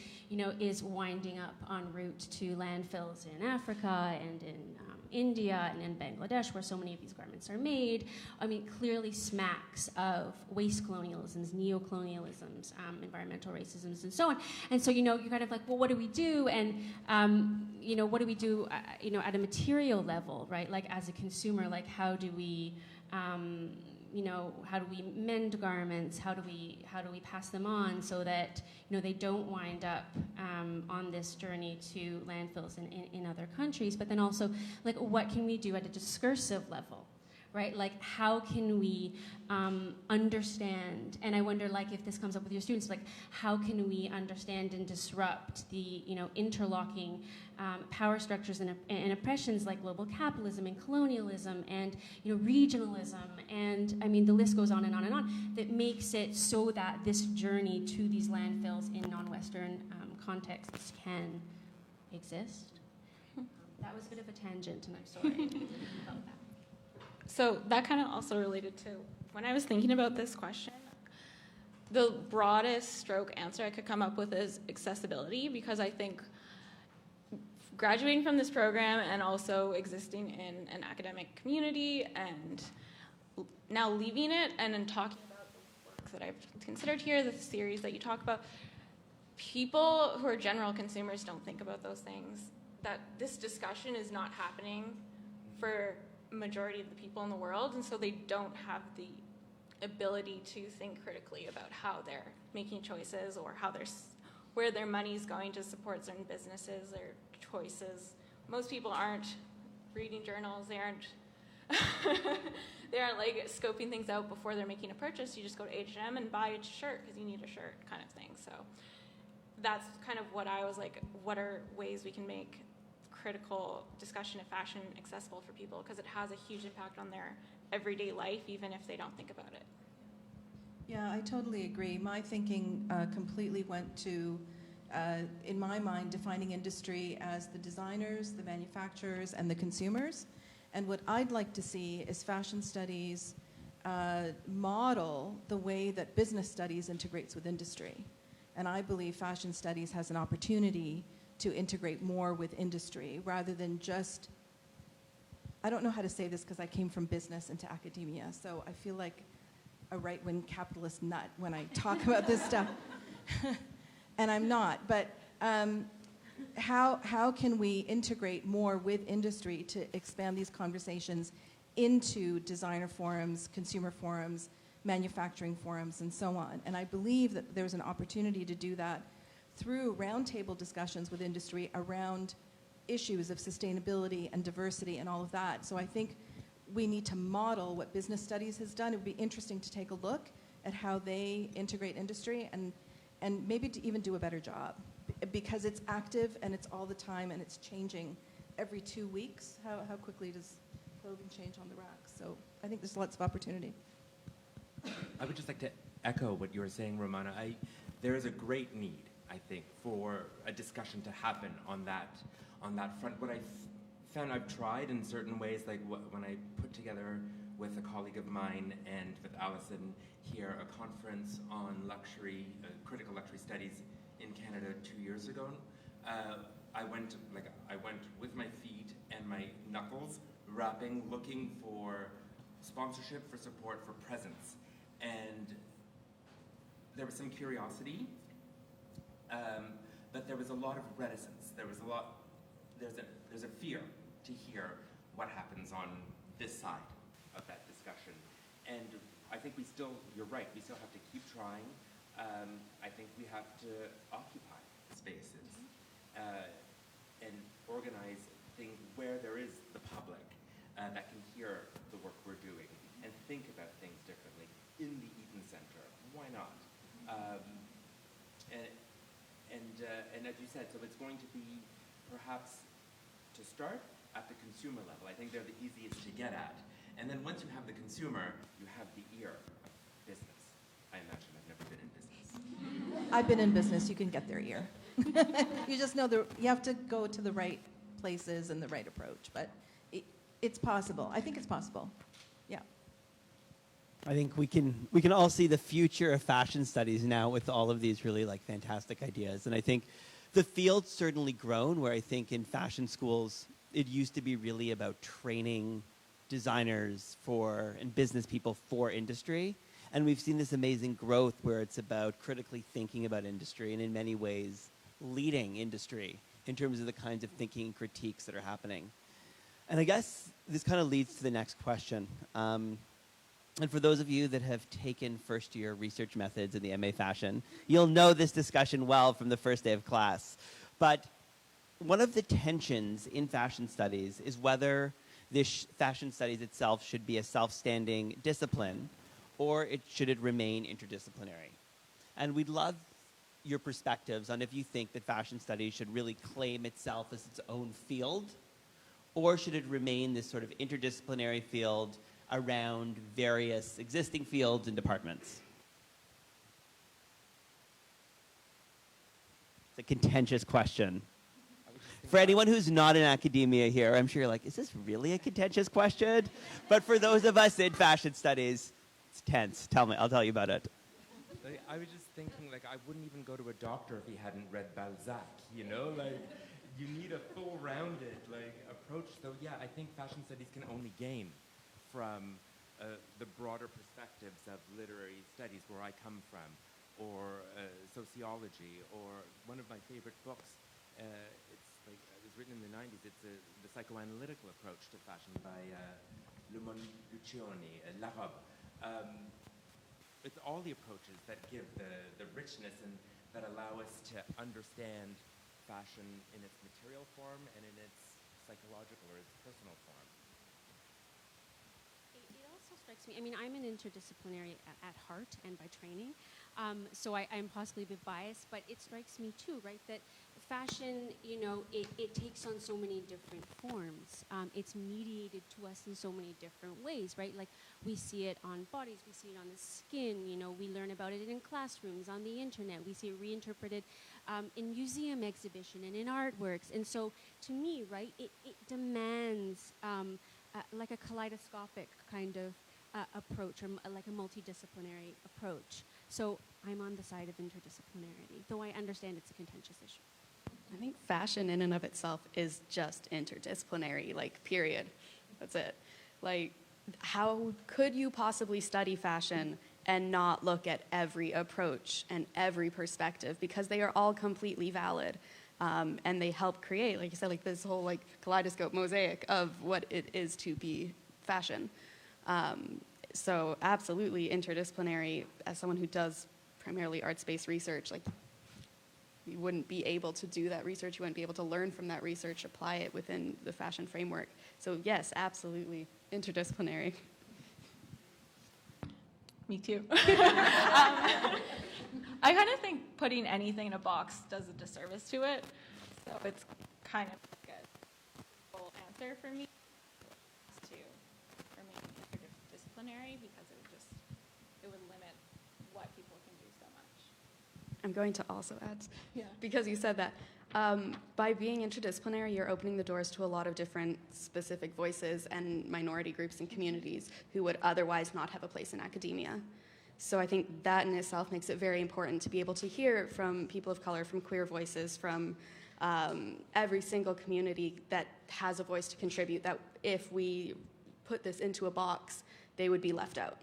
is winding up en route to landfills in Africa and in India and in Bangladesh, where so many of these garments are made. I mean, clearly smacks of waste colonialisms, neo-colonialisms, environmental racisms, and so on. And so, you're kind of like, well, what do we do? And, what do we do, at a material level, right? Like, as a consumer, like, how do we mend garments? How do we pass them on so that they don't wind up on this journey to landfills in other countries? But then also, like, what can we do at a discursive level, right? Like, how can we understand, and I wonder, like, if this comes up with your students, like, how can we understand and disrupt the, interlocking power structures and oppressions like global capitalism and colonialism and, regionalism, and, I mean, the list goes on and on and on, that makes it so that this journey to these landfills in non-Western contexts can exist. That was a bit of a tangent, and I'm sorry about that. So that kind of also related to when I was thinking about this question, the broadest stroke answer I could come up with is accessibility, because I think graduating from this program and also existing in an academic community and now leaving it and then talking about the works that I've considered here, the series that you talk about, people who are general consumers don't think about those things, that this discussion is not happening for majority of the people in the world, and so they don't have the ability to think critically about how they're making choices or where their money is going to support certain businesses or choices. Most people aren't reading journals. They aren't like scoping things out before they're making a purchase. You just go to H&M and buy a shirt because you need a shirt, kind of thing. So that's kind of what I was like, what are ways we can make critical discussion of fashion accessible for people, because it has a huge impact on their everyday life, even if they don't think about it. Yeah, I totally agree. My thinking completely went to, in my mind, defining industry as the designers, the manufacturers, and the consumers. And what I'd like to see is fashion studies model the way that business studies integrates with industry. And I believe fashion studies has an opportunity to integrate more with industry rather than just, I don't know how to say this because I came from business into academia, so I feel like a right-wing capitalist nut when I talk about this stuff. And I'm not, but how can we integrate more with industry to expand these conversations into designer forums, consumer forums, manufacturing forums, and so on? And I believe that there's an opportunity to do that through roundtable discussions with industry around issues of sustainability and diversity and all of that. So I think we need to model what business studies has done. It would be interesting to take a look at how they integrate industry and maybe to even do a better job, because it's active and it's all the time and it's changing every 2 weeks. How quickly does clothing change on the rack? So I think there's lots of opportunity. I would just like to echo what you were saying, Romana. There is a great need, I think, for a discussion to happen on that front. What I found I've tried in certain ways, like when I put together with a colleague of mine and with Alison here a conference on luxury, critical luxury studies in Canada 2 years ago, I went with my feet and my knuckles rapping, looking for sponsorship, for support, for presence, and there was some curiosity. But there was a lot of reticence. There's a fear to hear what happens on this side of that discussion. And I think you're right, we still have to keep trying. I think we have to occupy spaces and organize things where there is the public that can hear the work we're doing and think about things differently. In the Eaton Center, why not? And as you said, so it's going to be perhaps to start at the consumer level. I think they're the easiest to get at. And then once you have the consumer, you have the ear of business. I imagine I've never been in business. I've been in business. You can get their ear. You just know you have to go to the right places and the right approach. But it's possible. I think it's possible. Yeah. I think we can all see the future of fashion studies now with all of these really like fantastic ideas. And I think the field's certainly grown, where I think in fashion schools it used to be really about training designers and business people for industry. And we've seen this amazing growth where it's about critically thinking about industry and in many ways leading industry in terms of the kinds of thinking and critiques that are happening. And I guess this kind of leads to the next question. And for those of you that have taken first-year research methods in the MA Fashion, you'll know this discussion well from the first day of class. But one of the tensions in fashion studies is whether this fashion studies itself should be a self-standing discipline, or should it remain interdisciplinary? And we'd love your perspectives on if you think that fashion studies should really claim itself as its own field, or should it remain this sort of interdisciplinary field around various existing fields and departments? It's a contentious question. For anyone who's not in academia here, I'm sure you're like, is this really a contentious question? But for those of us in fashion studies, it's tense. Tell me, I'll tell you about it. I was just thinking, like, I wouldn't even go to a doctor if he hadn't read Balzac, you know? Like, you need a full-rounded, like, approach. So, yeah, I think fashion studies can only gain from the broader perspectives of literary studies, where I come from, or sociology, or one of my favorite books. It was written in the 90s. It's the psychoanalytical approach to fashion by Lucioni, L'Arabe. It's all the approaches that give the richness and that allow us to understand fashion in its material form and in its psychological or its personal form. It also strikes me, I mean, I'm an interdisciplinary at heart and by training, so I'm possibly a bit biased, but it strikes me too, right, that fashion, you know, it takes on so many different forms. It's mediated to us in so many different ways, right? Like, we see it on bodies, we see it on the skin, you know, we learn about it in classrooms, on the internet, we see it reinterpreted in museum exhibition and in artworks. And so, to me, right, it demands like a kaleidoscopic kind of approach, or like a multidisciplinary approach. So I'm on the side of interdisciplinarity, though I understand it's a contentious issue. I think fashion in and of itself is just interdisciplinary, like, period. That's it. Like, how could you possibly study fashion and not look at every approach and every perspective? Because they are all completely valid. And they help create, like you said, like this whole like kaleidoscope mosaic of what it is to be fashion. So absolutely interdisciplinary. As someone who does primarily arts-based research, like, you wouldn't be able to do that research. You wouldn't be able to learn from that research, apply it within the fashion framework. So yes, absolutely interdisciplinary. Me too. I kind of think putting anything in a box does a disservice to it. So it's kind of like a full answer for me to remain interdisciplinary, because it would limit what people can do so much. I'm going to also add, because you said that, by being interdisciplinary, you're opening the doors to a lot of different specific voices and minority groups and communities who would otherwise not have a place in academia. So I think that in itself makes it very important to be able to hear from people of color, from queer voices, from every single community that has a voice to contribute, that if we put this into a box, they would be left out.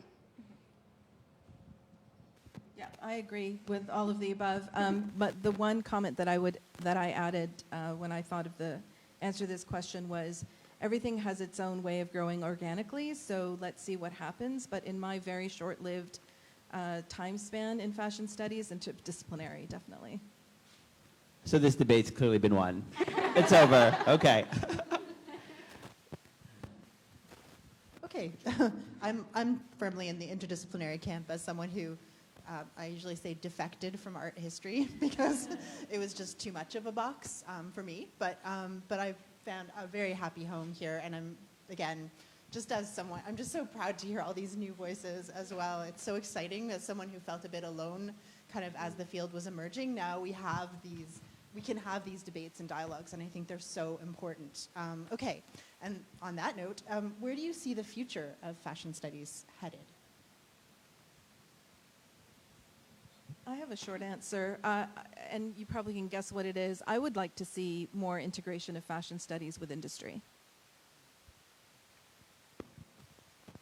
Yeah, I agree with all of the above. But the one comment that I added when I thought of the answer to this question was, everything has its own way of growing organically, so let's see what happens. But in my very short-lived time span in fashion studies, interdisciplinary, definitely. So this debate's clearly been won. It's over. Okay. Okay, I'm firmly in the interdisciplinary camp as someone who I usually say defected from art history because it was just too much of a box for me. But I've found a very happy home here, and I'm, again, just as someone, I'm just so proud to hear all these new voices as well. It's so exciting as someone who felt a bit alone kind of as the field was emerging. Now we can have these debates and dialogues, and I think they're so important. Okay, and on that note, where do you see the future of fashion studies headed? I have a short answer, and you probably can guess what it is. I would like to see more integration of fashion studies with industry.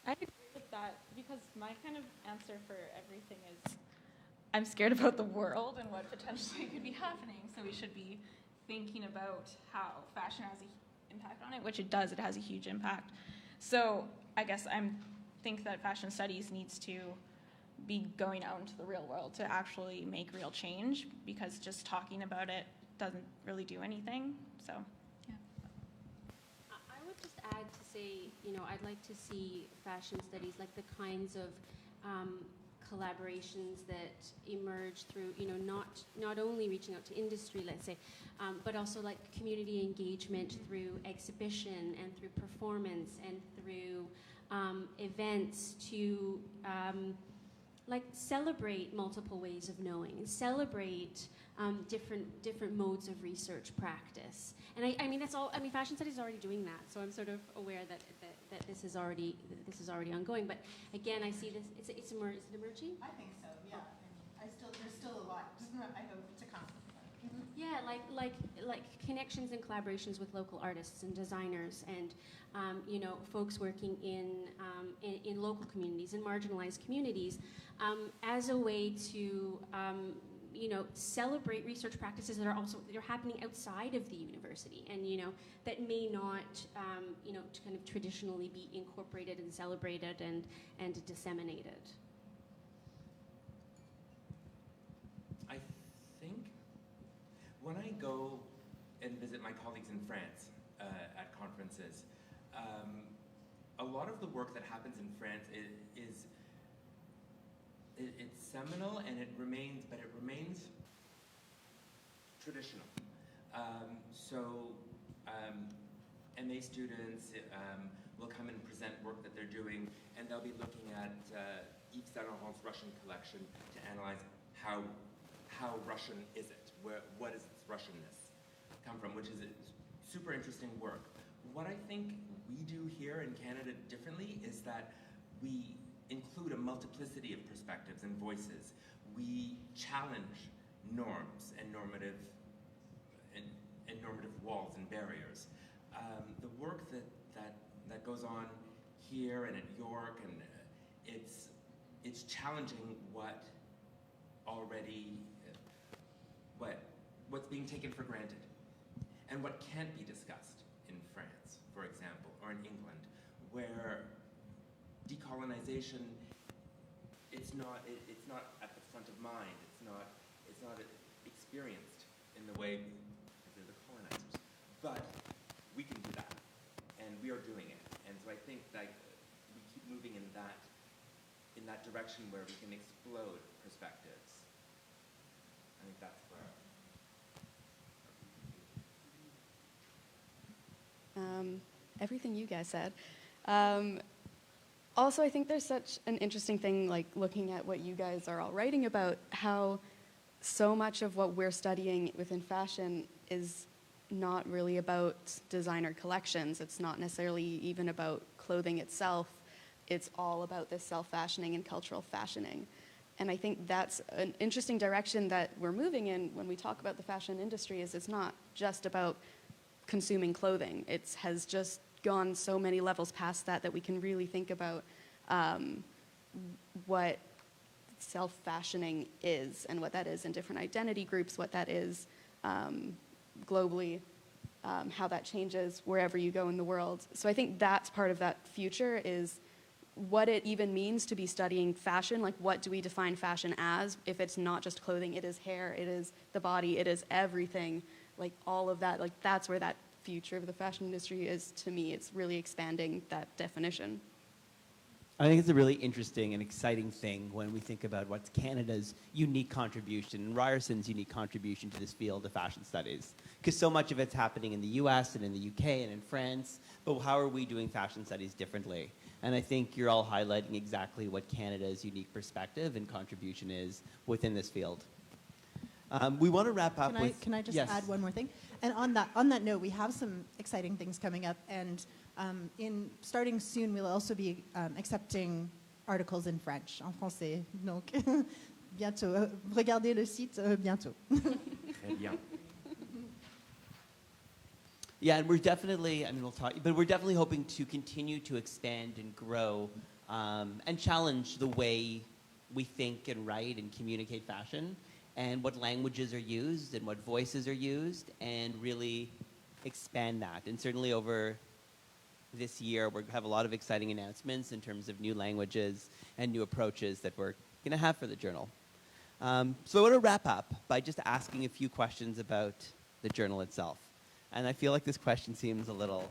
I agree with that, because my kind of answer for everything is, I'm scared about the world and what potentially could be happening, so we should be thinking about how fashion has an impact on it, which it does. It has a huge impact. So I guess I think that fashion studies needs to be going out into the real world to actually make real change, because just talking about it doesn't really do anything. So, yeah. I would just add to say, I'd like to see fashion studies, like the kinds of collaborations that emerge through, not only reaching out to industry, let's say, but also like community engagement through exhibition and through performance and through events to like celebrate multiple ways of knowing and celebrate different modes of research practice. And I mean, that's all. I mean, fashion studies is already doing that, so I'm sort of aware that this is already ongoing. But again, I see this. Is it emerging? I think so. Yeah. There's still a lot. I hope to come. Yeah, like connections and collaborations with local artists and designers, and folks working in local communities and marginalized communities, as a way to celebrate research practices that are happening outside of the university, and that may not to kind of traditionally be incorporated and celebrated and disseminated. I think when I go and visit my colleagues in France at conferences, a lot of the work that happens in France is it's seminal, and it remains traditional. MA students will come and present work that they're doing, and they'll be looking at Yves Saint Laurent's Russian collection to analyze how Russian is it? What does its Russianness come from? Which is a super interesting work. What I think we do here in Canada differently is that we include a multiplicity of perspectives and voices. We challenge norms and normative walls and barriers. The work that goes on here and at York, and it's challenging what's being taken for granted, and what can't be discussed in France, for example, or in England, where decolonization, it's not at the front of mind. It's not experienced in the way of the colonizers. But we can do that, and we are doing it. And so I think that we keep moving in that direction where we can explode perspectives. I think that's where. Everything you guys said. Also, I think there's such an interesting thing, like looking at what you guys are all writing about, how so much of what we're studying within fashion is not really about designer collections. It's not necessarily even about clothing itself. It's all about this self-fashioning and cultural fashioning. And I think that's an interesting direction that we're moving in when we talk about the fashion industry, is it's not just about consuming clothing. It has just gone so many levels past that we can really think about what self-fashioning is and what that is in different identity groups, what that is globally, how that changes wherever you go in the world. So I think that's part of that future, is what it even means to be studying fashion. Like, what do we define fashion as? If it's not just clothing, it is hair, it is the body, it is everything. Like, all of that, like, that's where that future of the fashion industry is, to me. It's really expanding that definition. I think it's a really interesting and exciting thing when we think about what's Canada's unique contribution and Ryerson's unique contribution to this field of fashion studies. Because so much of it's happening in the US and in the UK and in France, but how are we doing fashion studies differently? And I think you're all highlighting exactly what Canada's unique perspective and contribution is within this field. We want to wrap up with... Can I just yes. add one more thing? And on that note, we have some exciting things coming up, and starting soon, we'll also be accepting articles in French, en français. Donc, bientôt. Regardez le site bientôt. Très bien. Yeah, and we're definitely, I mean, we'll talk, but we're definitely hoping to continue to expand and grow and challenge the way we think and write and communicate fashion, and what languages are used and what voices are used, and really expand that. And certainly over this year, we have a lot of exciting announcements in terms of new languages and new approaches that we're going to have for the journal. So I want to wrap up by just asking a few questions about the journal itself. And I feel like this question seems a little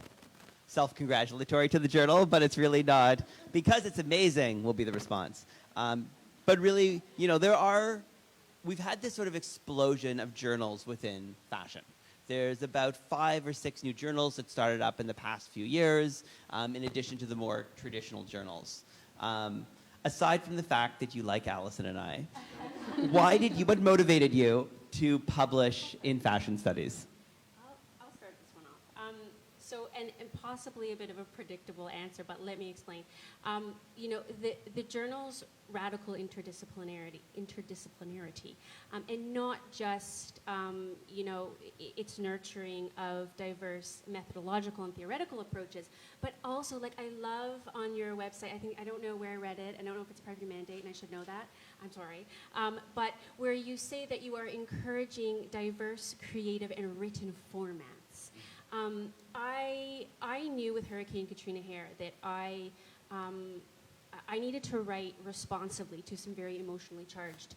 self-congratulatory to the journal, but it's really not. Because it's amazing will be the response. But really, we've had this sort of explosion of journals within fashion. There's about 5 or 6 new journals that started up in the past few years, in addition to the more traditional journals. Aside from the fact that you like Alison and I, what motivated you to publish in fashion studies? I'll start this one off. And possibly a bit of a predictable answer, but let me explain. The journal's radical interdisciplinarity, and not just, its nurturing of diverse methodological and theoretical approaches, but also, like, I love on your website, I don't know where I read it, I don't know if it's part of your mandate, and I should know that, I'm sorry, but where you say that you are encouraging diverse, creative, and written formats. I knew with Hurricane Katrina here that I needed to write responsively to some very emotionally charged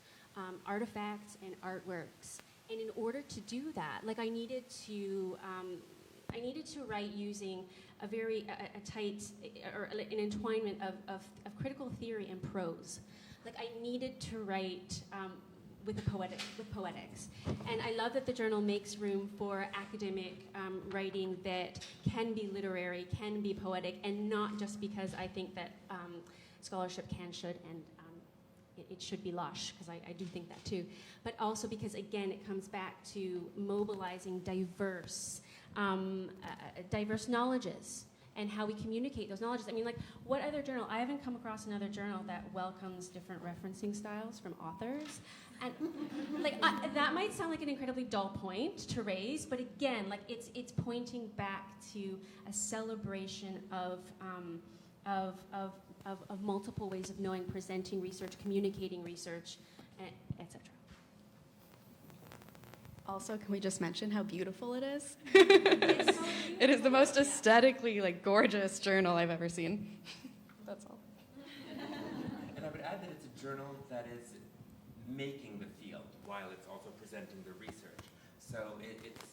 artifacts and artworks. And in order to do that, like I needed to write using a very tight or an entwinement of critical theory and prose. Like I needed to write with poetics. And I love that the journal makes room for academic writing that can be literary, can be poetic, and not just because I think that scholarship can, should, and it should be lush, because I do think that too. But also because, again, it comes back to mobilizing diverse knowledges and how we communicate those knowledges. I mean, like, what other journal? I haven't come across another journal that welcomes different referencing styles from authors. And like that might sound like an incredibly dull point to raise, but again, like it's pointing back to a celebration of multiple ways of knowing, presenting research, communicating research, etc. Also, can we just mention how beautiful it is? It is the most aesthetically gorgeous journal I've ever seen. That's all. And I would add that it's a journal that is making the field while it's also presenting the research. So it's,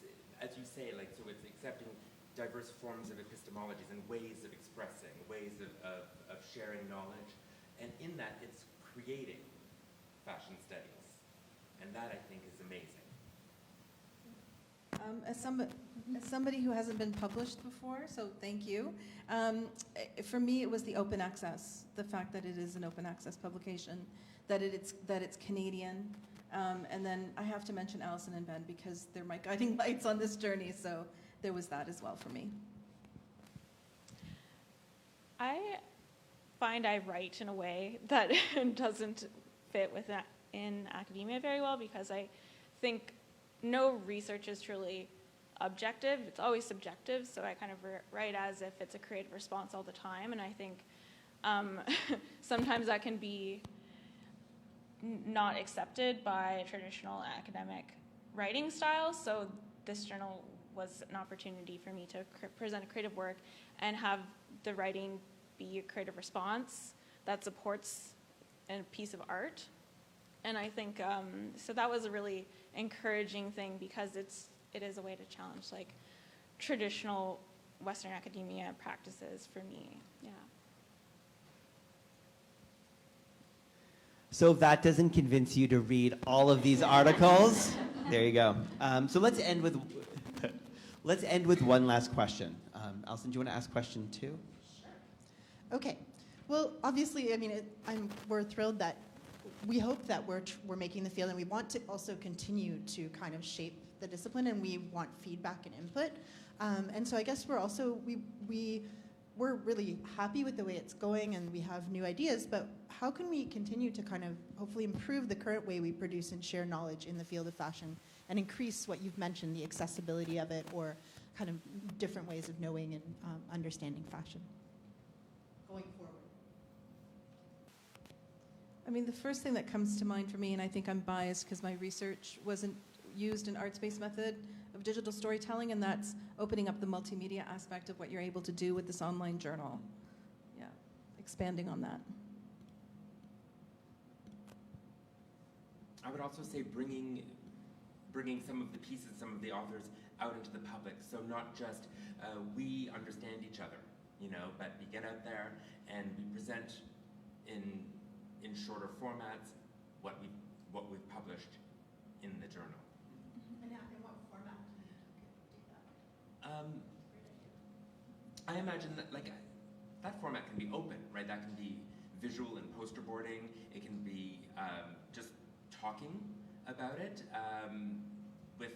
as you say, so it's accepting diverse forms of epistemologies and ways of expressing, ways of sharing knowledge. And in that, it's creating fashion studies. And that, I think, is amazing. As somebody who hasn't been published before, so thank you. For me, it was the open access, the fact that it is an open access publication, that it's Canadian, and then I have to mention Alison and Ben because they're my guiding lights on this journey. So there was that as well for me. I find I write in a way that doesn't fit in academia very well, because I think no research is truly objective. It's always subjective, so I kind of write as if it's a creative response all the time, and I think sometimes that can be not accepted by traditional academic writing styles. So this journal was an opportunity for me to present a creative work and have the writing be a creative response that supports a piece of art. And I think, so that was a really encouraging thing, because it is a way to challenge traditional Western academia practices for me, yeah. So if that doesn't convince you to read all of these articles, there you go. So let's end with one last question. Alison, do you want to ask question 2? Sure. Okay. Well, obviously, we're thrilled that we hope that we're making the field, and we want to also continue to kind of shape the discipline, and we want feedback and input. And so I guess we're also we're really happy with the way it's going, and we have new ideas. But how can we continue to kind of hopefully improve the current way we produce and share knowledge in the field of fashion, and increase what you've mentioned, the accessibility of it, or kind of different ways of knowing and understanding fashion going forward? The first thing that comes to mind for me, and I think I'm biased because my research wasn't used an arts-based method of digital storytelling, and that's opening up the multimedia aspect of what you're able to do with this online journal. Yeah, expanding on that. I would also say bringing bringing some of the pieces, some of the authors out into the public. So not just we understand each other, but we get out there and we present in shorter formats what we've published in the journal. And in what format do you do that? I imagine that that format can be open, right? That can be visual and poster boarding. It can be just talking about it with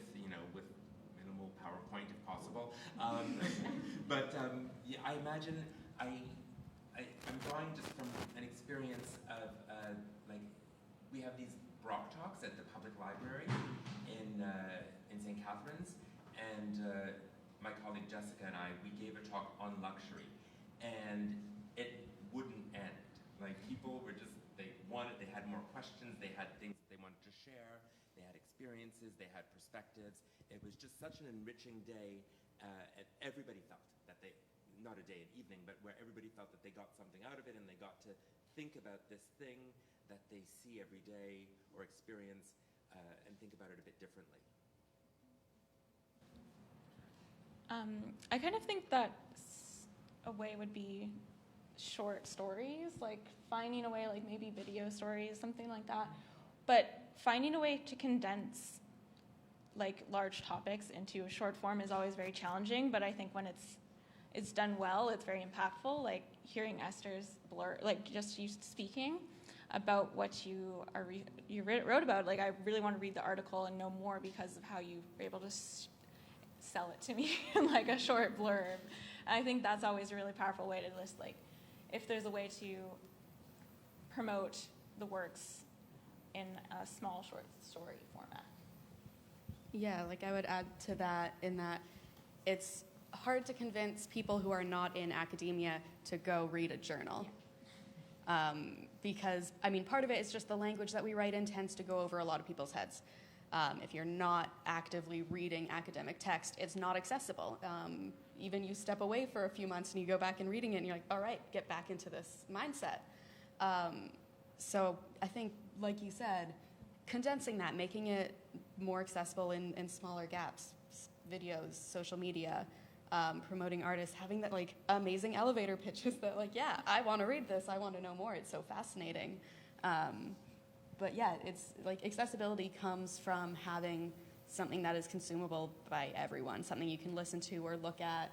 minimal PowerPoint if possible. But yeah, I imagine I'm drawing just from an experience of we have these Brock talks at the public library in St. Catharines, and my colleague Jessica and I, we gave a talk on luxury, and it wouldn't end. People were just, they had more questions, they had things they wanted to share, they had experiences, they had perspectives. It was just such an enriching day, and everybody felt that they, not a day and evening, but where everybody felt that they got something out of it and they got to think about this thing that they see every day or experience and think about it a bit differently. I kind of think that a way would be short stories, finding a way, maybe video stories, something like that. But finding a way to condense large topics into a short form is always very challenging, but I think when it's done well, it's very impactful. Hearing Esther's blur, just you speaking about what you wrote about. I really want to read the article and know more because of how you were able to sell it to me in a short blurb. And I think that's always a really powerful way to list, if there's a way to promote the works in a small short story format. Yeah, I would add to that in that it's hard to convince people who are not in academia to go read a journal. Because, part of it is just the language that we write in tends to go over a lot of people's heads. If you're not actively reading academic text, it's not accessible. Even you step away for a few months and you go back and reading it and you're like, all right, get back into this mindset. So I think, like you said, condensing that, making it more accessible in smaller gaps, videos, social media, promoting artists, having that amazing elevator pitches that yeah, I want to read this, I want to know more, it's so fascinating. But yeah, it's accessibility comes from having something that is consumable by everyone, something you can listen to or look at.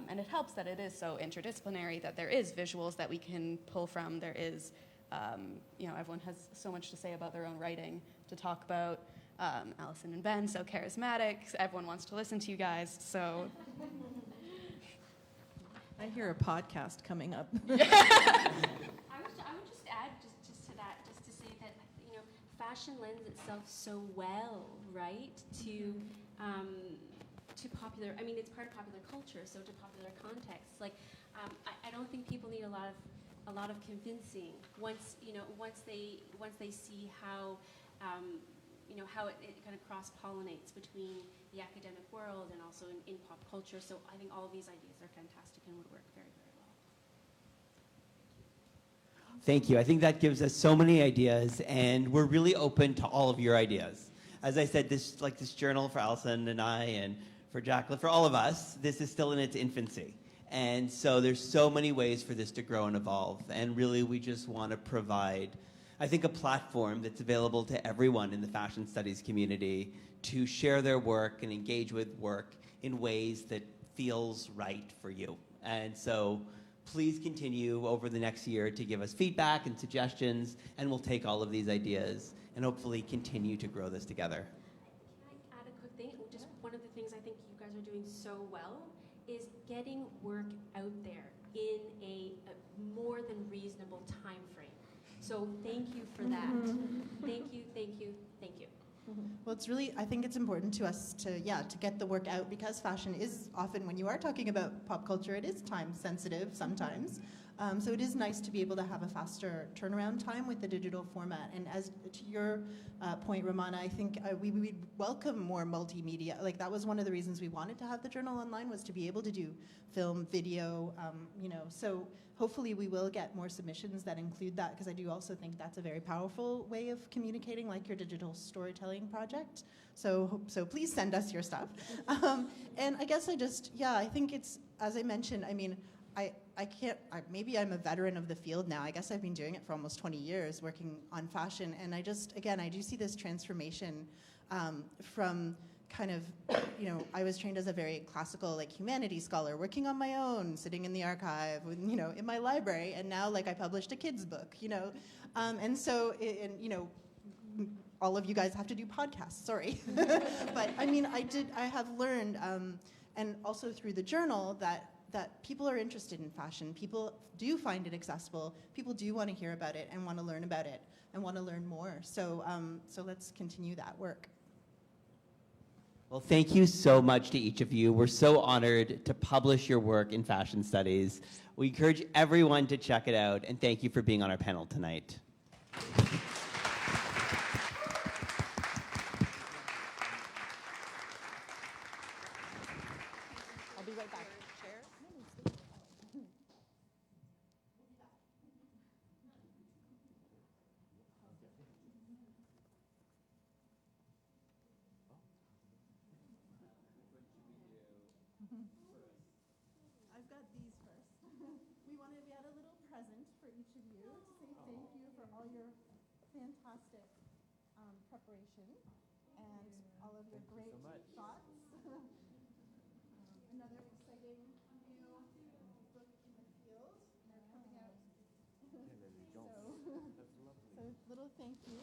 And it helps that it is so interdisciplinary, that there is visuals that we can pull from. There is, everyone has so much to say about their own writing to talk about. Alison and Ben, so charismatic. Everyone wants to listen to you guys, so. I hear a podcast coming up. I would just add just to that, just to say that fashion lends itself so well, right, to popular. It's part of popular culture, so to popular contexts. I don't think people need a lot of convincing once they see how. How it kind of cross-pollinates between the academic world and also in pop culture. So I think all of these ideas are fantastic and would work very, very well. Thank you. I think that gives us so many ideas, and we're really open to all of your ideas. As I said, this journal for Alison and I, and for Jacqueline, for all of us, this is still in its infancy. And so there's so many ways for this to grow and evolve. And really, we just want to provide, I think, a platform that's available to everyone in the fashion studies community to share their work and engage with work in ways that feels right for you. And so please continue over the next year to give us feedback and suggestions, and we'll take all of these ideas and hopefully continue to grow this together. Can I add a quick thing? Just one of the things I think you guys are doing so well is getting work out there in a more than reasonable time frame. So thank you for that. Thank you, thank you, thank you. Well, it's really, I think it's important to us to get the work out, because fashion is often, when you are talking about pop culture, it is time sensitive sometimes. So it is nice to be able to have a faster turnaround time with the digital format. And as to your point, Romana, I think we would welcome more multimedia. Like that was one of the reasons we wanted to have the journal online, was to be able to do film, video, so hopefully we will get more submissions that include that, because I do also think that's a very powerful way of communicating, like your digital storytelling project. So please send us your stuff. And I guess I think it's, as I mentioned, I mean, maybe I'm a veteran of the field now. I guess I've been doing it for almost 20 years, working on fashion. And I do see this transformation from kind of, I was trained as a very classical, like, humanities scholar, working on my own, sitting in the archive, in my library. And now, like, I published a kid's book, And so, all of you guys have to do podcasts, sorry. But, I mean, I have learned, and also through the journal, that people are interested in fashion. People do find it accessible. People do want to hear about it and want to learn about it and want to learn more. So let's continue that work. Well, thank you so much to each of you. We're so honored to publish your work in fashion studies. We encourage everyone to check it out, and thank you for being on our panel tonight. I'll be right back. I've got these first. We had a little present for each of you to say thank you for all your fantastic preparation and all of your great thoughts. Another exciting new book in the field. They're coming out. So little thank you.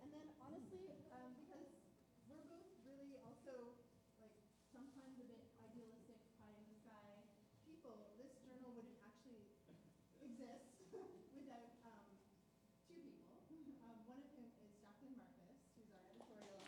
And then honestly, because we're both really also like sometimes a bit idealistic, pie in the sky people, this journal wouldn't actually exist without two people. One of whom is Jacqueline Marcus, who's our editorial.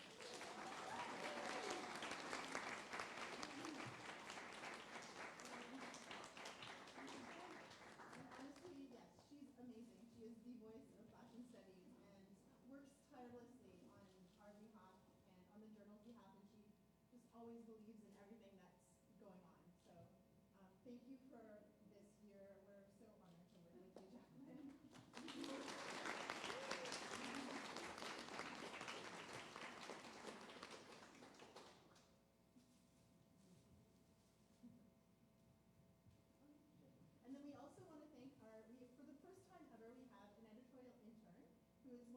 Honestly, yes, she's amazing. She is the voice of fashion studies and works tirelessly on our behalf and on the journal's behalf, and she just always believes in everything that's going on. So thank you for this year. We're so honored to work with you, Jacqueline. And then we also want to thank for the first time ever, we have an editorial intern who is